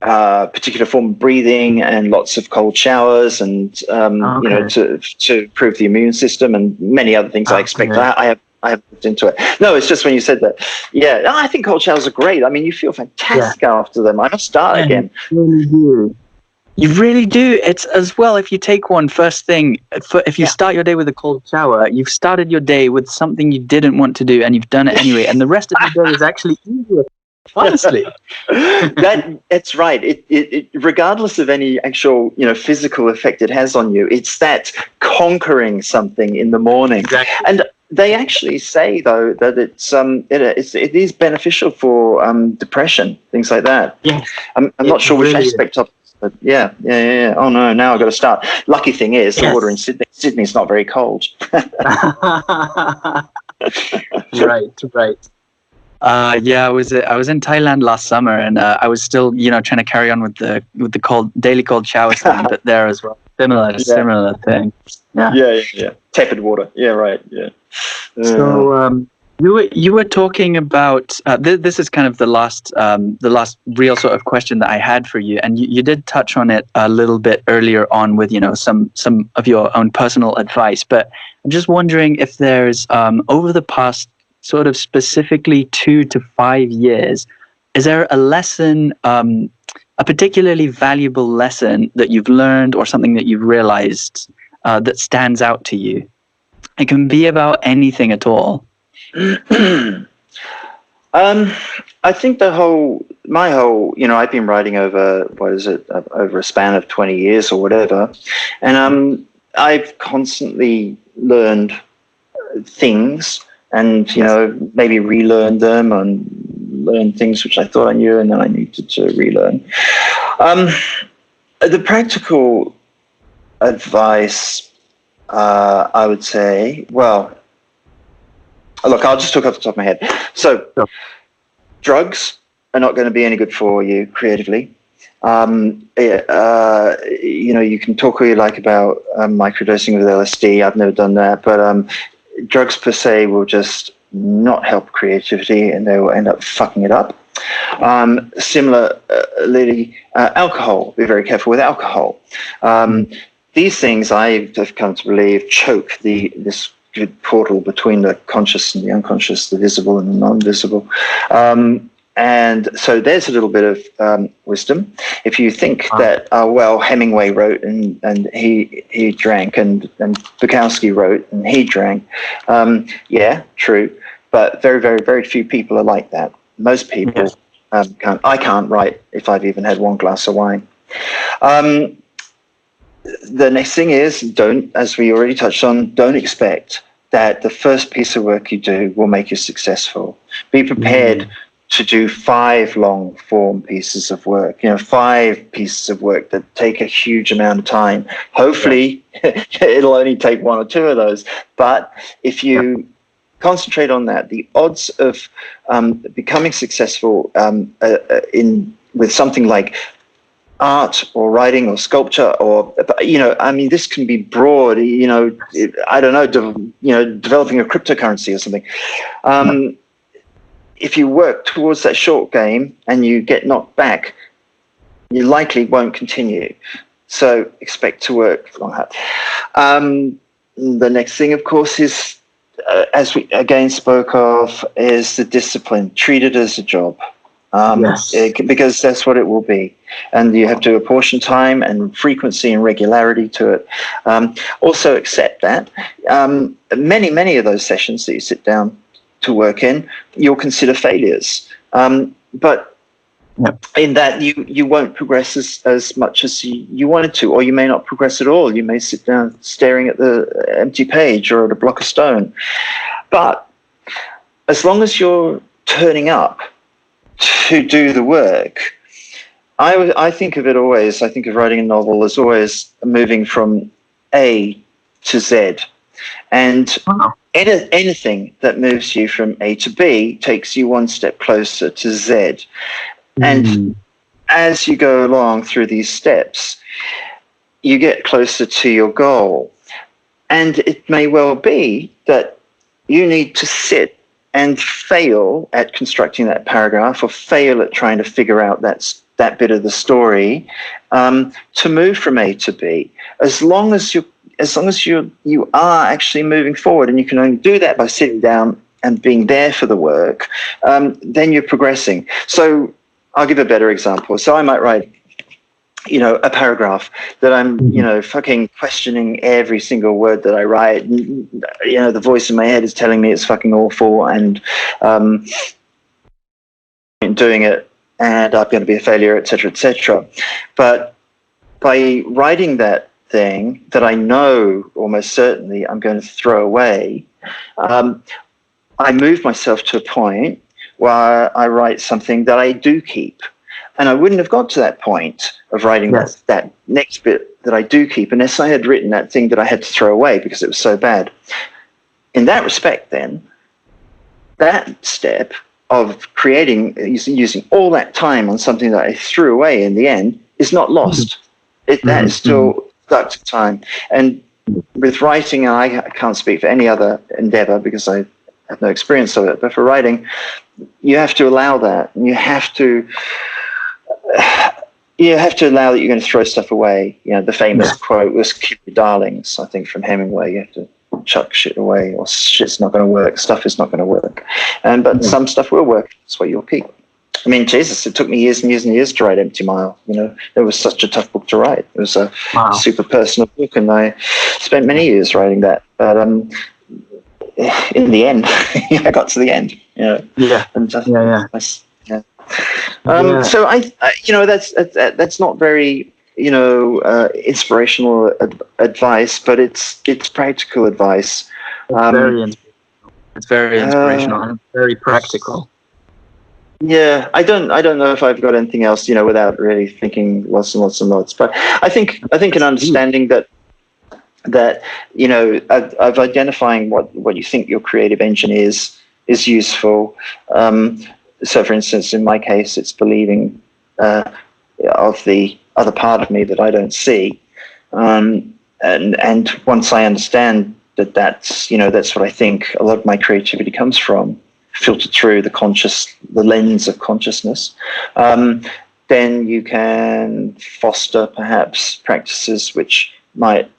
particular form of breathing and lots of cold showers and to improve the immune system and many other things. I expect I have looked into it. No, it's just when you said that. Yeah, I think cold showers are great. I mean, you feel fantastic after them. I must start again. You really do. It's as well, if you take one first thing, if you start your day with a cold shower, you've started your day with something you didn't want to do and you've done it anyway, and the rest of your day is actually easier. Honestly, that's right. It regardless of any actual physical effect it has on you, it's that conquering something in the morning. Exactly. And they actually say though that it is beneficial for depression, things like that. Yes, I'm not sure which aspect of. But yeah. Oh no, now I've got to start. Lucky thing is the water in Sydney's not very cold. Right. I was in Thailand last summer, and I was still trying to carry on with the daily cold showers thing, but there as well, similar thing. Yeah. Tepid water. Yeah, right. Yeah. So you were talking about this is kind of the last real sort of question that I had for you, and you did touch on it a little bit earlier on with some of your own personal advice, but I'm just wondering if there's over the past sort of specifically 2 to 5 years, is there a lesson, a particularly valuable lesson that you've learned or something that you've realized that stands out to you? It can be about anything at all. I think my whole, I've been writing over, over a span of 20 years or whatever. And I've constantly learned things and, maybe relearn them and learn things which I thought I knew and then I needed to relearn. The practical advice, I would say, well, look, I'll just talk off the top of my head. So, drugs are not going to be any good for you creatively. You can talk all you like about microdosing with LSD. I've never done that, but drugs per se will just not help creativity, and they will end up fucking it up. Similarly, alcohol. Be very careful with alcohol. These things, I have come to believe, choke this portal between the conscious and the unconscious, the visible and the non-visible. And so there's a little bit of wisdom. If you think that, Hemingway wrote and he drank, and Bukowski wrote and he drank, yeah, true. But very, very, very few people are like that. Most people I can't write if I've even had one glass of wine. The next thing is, as we already touched on, don't expect that the first piece of work you do will make you successful. Be prepared to do 5 long form pieces of work, 5 pieces of work that take a huge amount of time. Hopefully it'll only take 1 or 2 of those. But if you concentrate on that, the odds of becoming successful with something like art or writing or sculpture or, this can be broad, I don't know, developing a cryptocurrency or something. If you work towards that short game and you get knocked back, you likely won't continue. So expect to work long hard. The next thing, of course, is, as we again spoke of, is the discipline. Treat it as a job. Because that's what it will be. And you have to apportion time and frequency and regularity to it. Also accept that many of those sessions that you sit down to work in, you'll consider failures. But in that you won't progress as much as you wanted to, or you may not progress at all. You may sit down staring at the empty page or at a block of stone. But as long as you're turning up to do the work, I think of it always, I think of writing a novel as always moving from A to Z. And anything that moves you from A to B takes you one step closer to Z. And as you go along through these steps, you get closer to your goal. And it may well be that you need to sit and fail at constructing that paragraph, or fail at trying to figure out that bit of the story, to move from A to B. As long as you are actually moving forward, and you can only do that by sitting down and being there for the work, then you're progressing. So I'll give a better example. So I might write, a paragraph that I'm, fucking questioning every single word that I write. The voice in my head is telling me it's fucking awful and doing it, and I'm going to be a failure, etc., etc. But by writing that thing that I know almost certainly I'm going to throw away, I move myself to a point where I write something that I do keep. And I wouldn't have got to that point of writing that next bit that I do keep unless I had written that thing that I had to throw away because it was so bad. In that respect, then, that step of creating, using all that time on something that I threw away in the end is not lost. That is still productive time. And with writing, and I can't speak for any other endeavor because I have no experience of it, but for writing, you have to allow that. And you have to allow that you're going to throw stuff away. The famous quote was "Keep your darlings," I think, from Hemingway. You have to chuck shit away, or shit's not going to work. Stuff is not going to work. But some stuff will work. That's what you'll keep. I mean, Jesus, it took me years and years and years to write Empty Mile. It was such a tough book to write. It was a super personal book, and I spent many years writing that. But in the end, I got to the end. So that's not very inspirational advice, but it's practical advice. It's very inspirational and very practical. Yeah, I don't know if I've got anything else, without really thinking lots and lots and lots. But I think an understanding that of identifying what you think your creative engine is useful. So, for instance, in my case, it's believing of the other part of me that I don't see, and once I understand that's what I think a lot of my creativity comes from, filtered through the lens of consciousness, then you can foster perhaps practices which might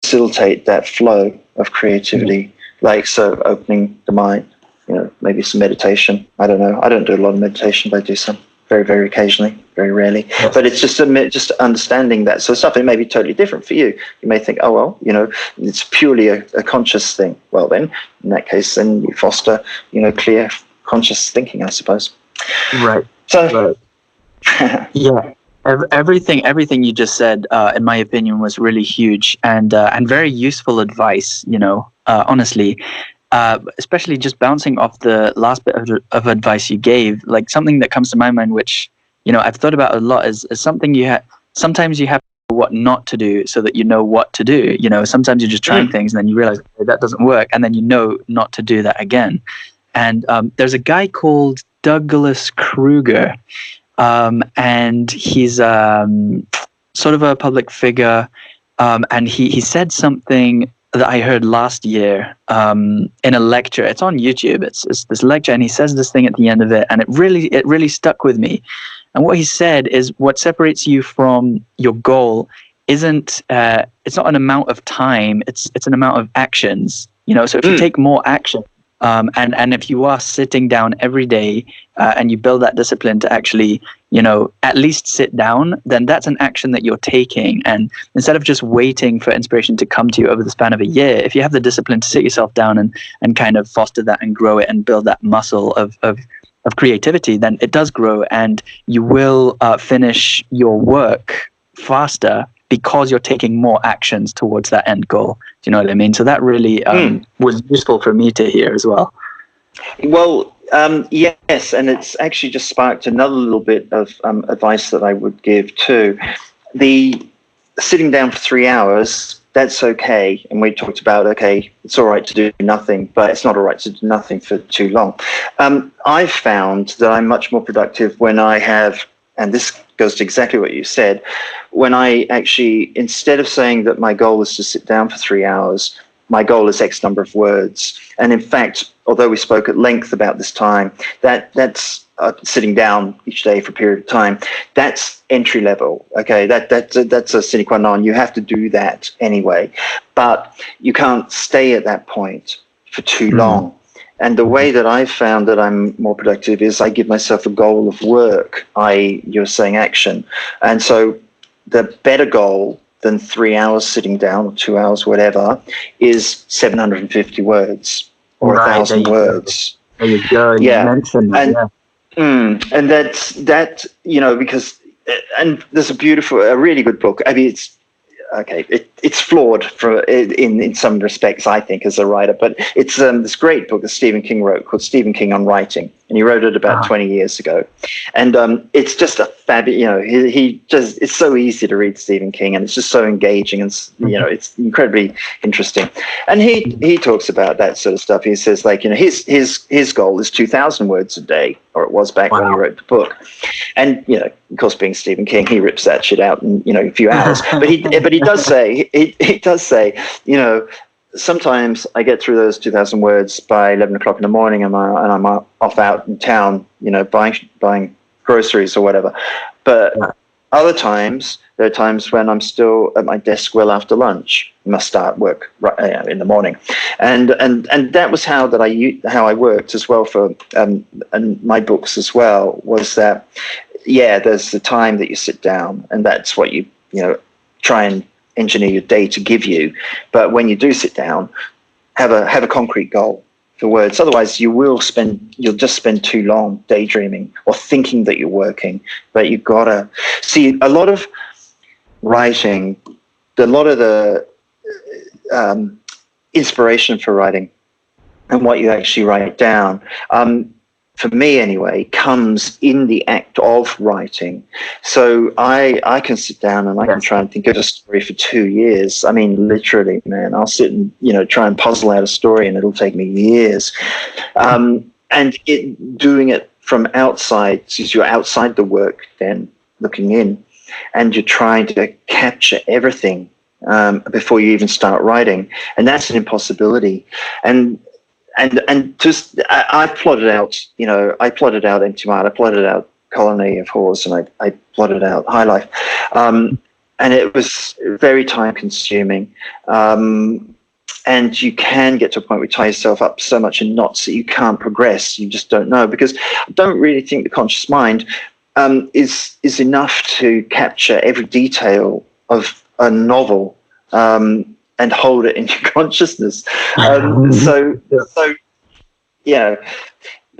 facilitate that flow of creativity, like opening the mind. Maybe some meditation. I don't know. I don't do a lot of meditation, but I do some very, very occasionally, very rarely. Yes. But it's just understanding that sort of stuff. It may be totally different for you. You may think, oh, well, it's purely a conscious thing. Well, then, in that case, then you foster, clear conscious thinking, I suppose. Right. So, Right. Yeah. Everything you just said, in my opinion, was really huge and very useful advice. Honestly, especially just bouncing off the last bit of advice you gave, like something that comes to my mind, which I've thought about a lot, is something sometimes you have to know what not to do so that you know what to do. Sometimes you're just trying things and then you realize, okay, that doesn't work, and then not to do that again. And there's a guy called Douglas Kruger. And he's sort of a public figure, and he said something that I heard last year in a lecture. It's on YouTube. It's this lecture, and he says this thing at the end of it, and it really stuck with me. And what he said is, what separates you from your goal isn't it's not an amount of time. It's an amount of actions. So if you take more action. And if you are sitting down every day and you build that discipline to actually, at least sit down, then that's an action that you're taking. And instead of just waiting for inspiration to come to you over the span of a year, if you have the discipline to sit yourself down and kind of foster that and grow it and build that muscle of creativity, then it does grow, and you will finish your work faster because you're taking more actions towards that end goal. Do you know what I mean? So that really was useful for me to hear as well. Well, yes, and it's actually just sparked another little bit of advice that I would give too. The sitting down for 3 hours, that's okay. And we talked about, okay, it's all right to do nothing, but it's not all right to do nothing for too long. I've found that I'm much more productive when I have, and this goes to exactly what you said, when I actually, instead of saying that my goal is to sit down for 3 hours, my goal is X number of words. And in fact, although we spoke at length about this time, that's sitting down each day for a period of time, that's entry level. Okay, that's a sine qua non. You have to do that anyway, but you can't stay at that point for too long. And the way that I've found that I'm more productive is I give myself a goal of work, you're saying action. And so the better goal than 3 hours sitting down or 2 hours, whatever, is 750 words or 1,000 words. There you go. Yeah. You mentioned that, and that's because, and there's a really good book. I mean, it's flawed in some respects, I think, as a writer, but it's this great book that Stephen King wrote called Stephen King on Writing, and he wrote it about 20 years ago. And it's just a fabulous, it's so easy to read Stephen King, and it's just so engaging, and it's incredibly interesting. And he talks about that sort of stuff. He says, like, his goal is 2,000 words a day, or it was back when he wrote the book. And of course, being Stephen King, he rips that shit out in a few hours. But he does say, sometimes I get through those 2,000 words by 11 o'clock in the morning, and I'm off out in town, buying groceries or whatever. But other times, there are times when I'm still at my desk well after lunch. I must start work in the morning, and that was how I worked as well for and my books as well. Was that there's the time that you sit down, and that's what you try and engineer your day to give you. But when you do sit down, have a concrete goal for words. Otherwise, you'll just spend too long daydreaming or thinking that you're working. But you've got to see a lot of writing, a lot of the inspiration for writing and what you actually write down. For me anyway, comes in the act of writing. So I can sit down and I can try and think of a story for 2 years. I mean, literally, man, I'll sit and, try and puzzle out a story, and it'll take me years. And doing it from outside, since you're outside the work, then looking in, and you're trying to capture everything before you even start writing. And that's an impossibility. And just I plotted out Empty Mind, I plotted out Colony of Horrors, and I plotted out High Life, and it was very time consuming. And you can get to a point where you tie yourself up so much in knots that you can't progress. You just don't know, because I don't really think the conscious mind is enough to capture every detail of a novel. And hold it in your consciousness.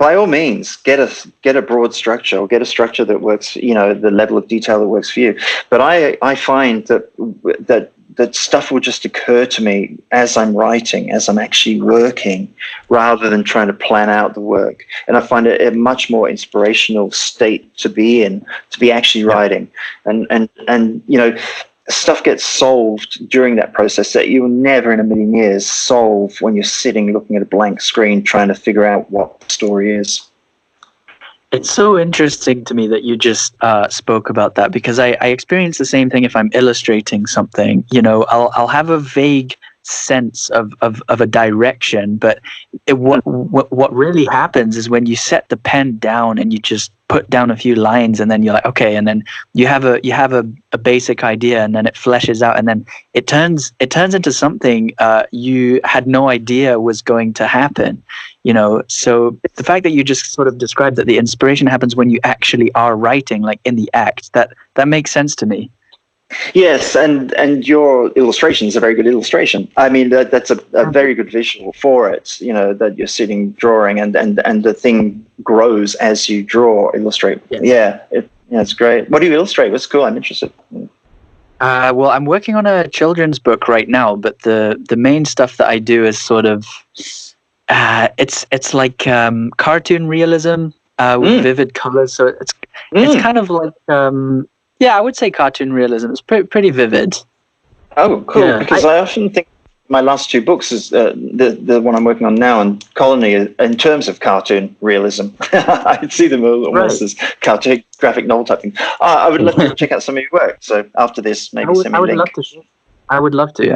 by all means, get a broad structure, or get a structure that works, the level of detail that works for you. But I find that stuff will just occur to me as I'm writing, as I'm actually working, rather than trying to plan out the work. And I find it a much more inspirational state to be in, to be actually writing. And stuff gets solved during that process that you will never in a million years solve when you're sitting looking at a blank screen trying to figure out what the story is. It's so interesting to me that you just spoke about that, because I experience the same thing if I'm illustrating something. I'll have a vague sense of a direction, but what really happens is when you set the pen down and you just put down a few lines, and then you're like, okay, and then you have a basic idea, and then it fleshes out, and then it turns into something you had no idea was going to happen. So the fact that you just sort of described that the inspiration happens when you actually are writing, like in the act, that makes sense to me. Yes, and your illustration is a very good illustration. I mean, that's a very good visual for it, that you're sitting drawing, and the thing grows as you draw, illustrate. Yes. Yeah, it's great. What do you illustrate? What's cool? I'm interested. Well, I'm working on a children's book right now, but the main stuff that I do is sort of, it's like cartoon realism with vivid colors. So it's kind of like... yeah, I would say cartoon realism. It's pretty vivid. Oh, cool. Yeah, because I often think my last two books is the one I'm working on now, and Colony, in terms of cartoon realism. I see them almost as cartoon graphic novel type thing. I would love to check out some of your work. So after this, maybe send me a link. I would love to.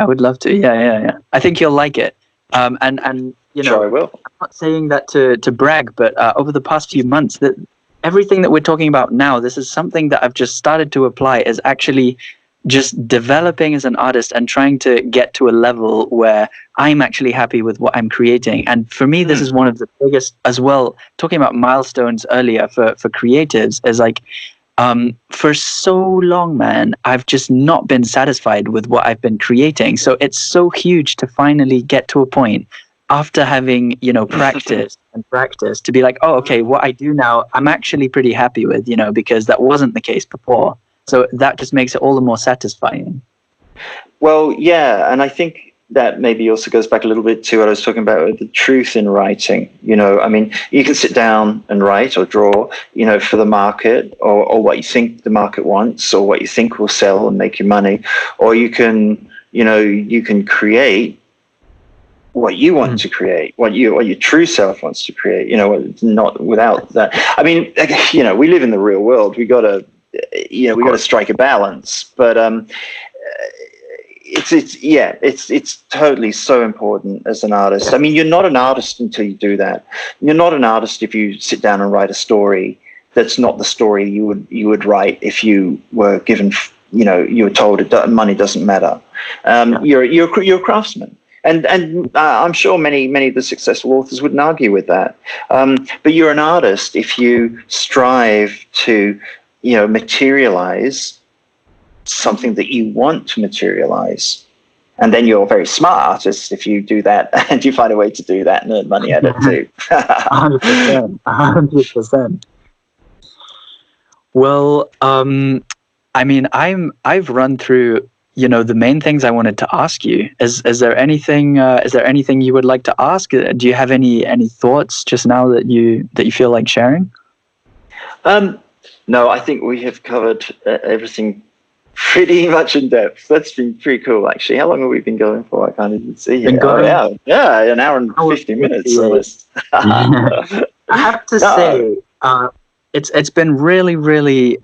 Yeah. I think you'll like it. And sure I will. I'm not saying that to brag, but over the past few months, that everything that we're talking about now, this is something that I've just started to apply, is actually just developing as an artist and trying to get to a level where I'm actually happy with what I'm creating. And for me, this is one of the biggest as well, talking about milestones earlier for creatives, is like, for so long, man, I've just not been satisfied with what I've been creating. So it's so huge to finally get to a point after having, practice to be like, oh, okay, what I do now, I'm actually pretty happy with, because that wasn't the case before. So that just makes it all the more satisfying. Well, yeah. And I think that maybe also goes back a little bit to what I was talking about with the truth in writing. I mean, you can sit down and write or draw, for the market, or what you think the market wants, or what you think will sell and make you money, or you can create what you want to create, what your true self wants to create, not without that. I mean, we live in the real world. We got to strike a balance, but it's totally so important as an artist. I mean, you're not an artist until you do that. You're not an artist if you sit down and write a story that's not the story you would write if you were given, you were told money doesn't matter. You're a craftsman. And I'm sure many of the successful authors wouldn't argue with that. But you're an artist if you strive to, materialize something that you want to materialize. And then you're a very smart artist if you do that and you find a way to do that and earn money at it too. 100%. Well, I mean, I've run through, the main things I wanted to ask you. Is there anything you would like to ask? Do you have any thoughts just now that you feel like sharing? No, I think we have covered everything pretty much in depth. That's been pretty cool, actually. How long have we been going for? I can't even see here. Yeah, an hour and 50 minutes almost. I have to say, it's been really, really,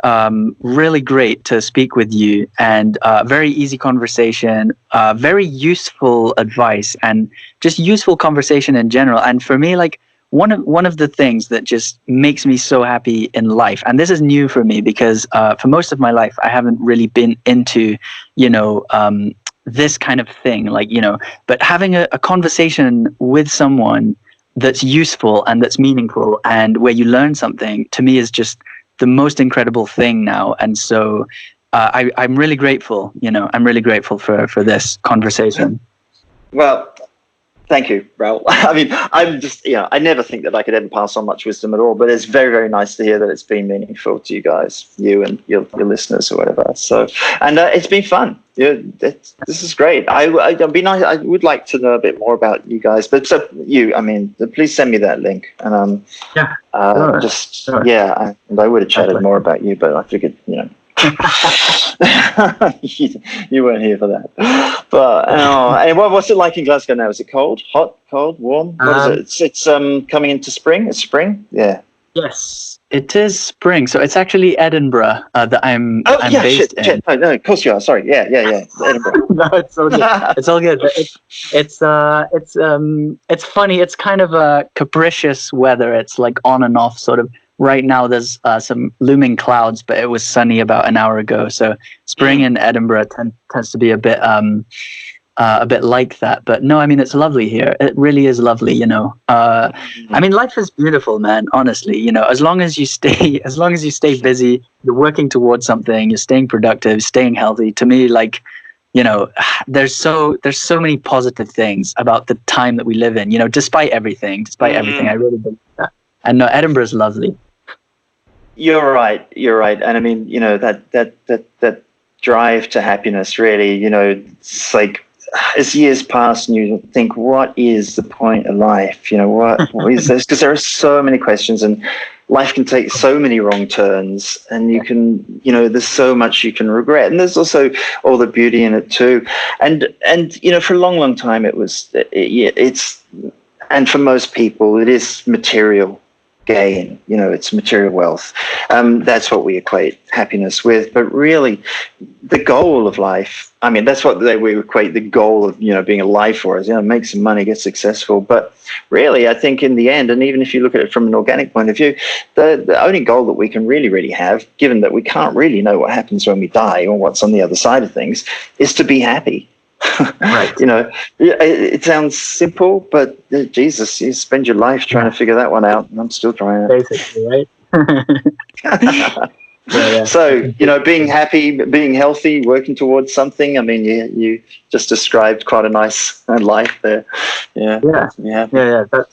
really great to speak with you, and very easy conversation, very useful advice, and just useful conversation in general. And for me, like, one of the things that just makes me so happy in life, and this is new for me because for most of my life I haven't really been into this kind of thing, but having a conversation with someone that's useful and that's meaningful and where you learn something, to me, is just the most incredible thing now. And so I'm really grateful, I'm really grateful for this conversation. Well, Thank you, Raoul. I mean, I'm just, I never think that I could ever pass on much wisdom at all, but it's very, very nice to hear that it's been meaningful to you guys, you and your listeners or whatever. So, and it's been fun. This is great. It'd be nice. I would like to know a bit more about you guys, but please send me that link. And Sure. I would have chatted more about you, but I figured, you weren't here for that. But and what's it like in Glasgow now? Is it cold, hot, cold, warm? What is it? It's coming into spring. It's spring. Yeah. Yes, it is spring. So it's actually Edinburgh that I'm based in. Shit. No, of course you are. Sorry. Yeah. Edinburgh. No, it's all good. It's all good. It's funny. It's kind of a capricious weather. It's like on and off sort of. Right now, there's some looming clouds, but it was sunny about an hour ago. So spring in Edinburgh tends to be a bit like that. But no, I mean, it's lovely here. It really is lovely, I mean, life is beautiful, man. Honestly, as long as you stay busy, you're working towards something, you're staying productive, staying healthy. To me, like, there's so many positive things about the time that we live in. Despite everything, I really believe that. And no, Edinburgh is lovely. You're right. And I mean, that drive to happiness, really, it's like as years pass and you think, what is the point of life? What is this? Because there are so many questions and life can take so many wrong turns and you can, there's so much you can regret. And there's also all the beauty in it too. And for a long, long time, and for most people, it is material gain, it's material wealth. That's what we equate happiness with. But really, the goal of life, I mean, that's what we equate the goal of, being alive for is, make some money, get successful. But really, I think in the end, and even if you look at it from an organic point of view, the only goal that we can really have, given that we can't really know what happens when we die or what's on the other side of things, is to be happy. Right. It sounds simple, but Jesus, you spend your life trying to figure that one out, and I'm still trying it. Basically, right? Yeah. So, being happy, being healthy, working towards something. I mean, you just described quite a nice life there. Yeah.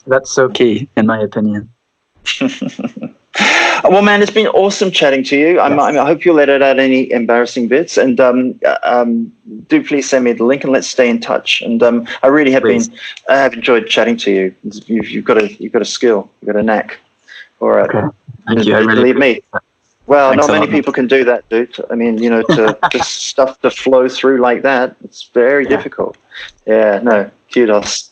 That's so key, in my opinion. Well, man, it's been awesome chatting to you. I hope you'll edit out any embarrassing bits, and do please send me the link and let's stay in touch. And I really have I have enjoyed chatting to you. You've got a skill, you've got a knack. All right, okay. Thank you. Believe me. Well, Thanks not many people can do that, dude. I mean, to just stuff to flow through like that, it's very difficult. Yeah, no, kudos.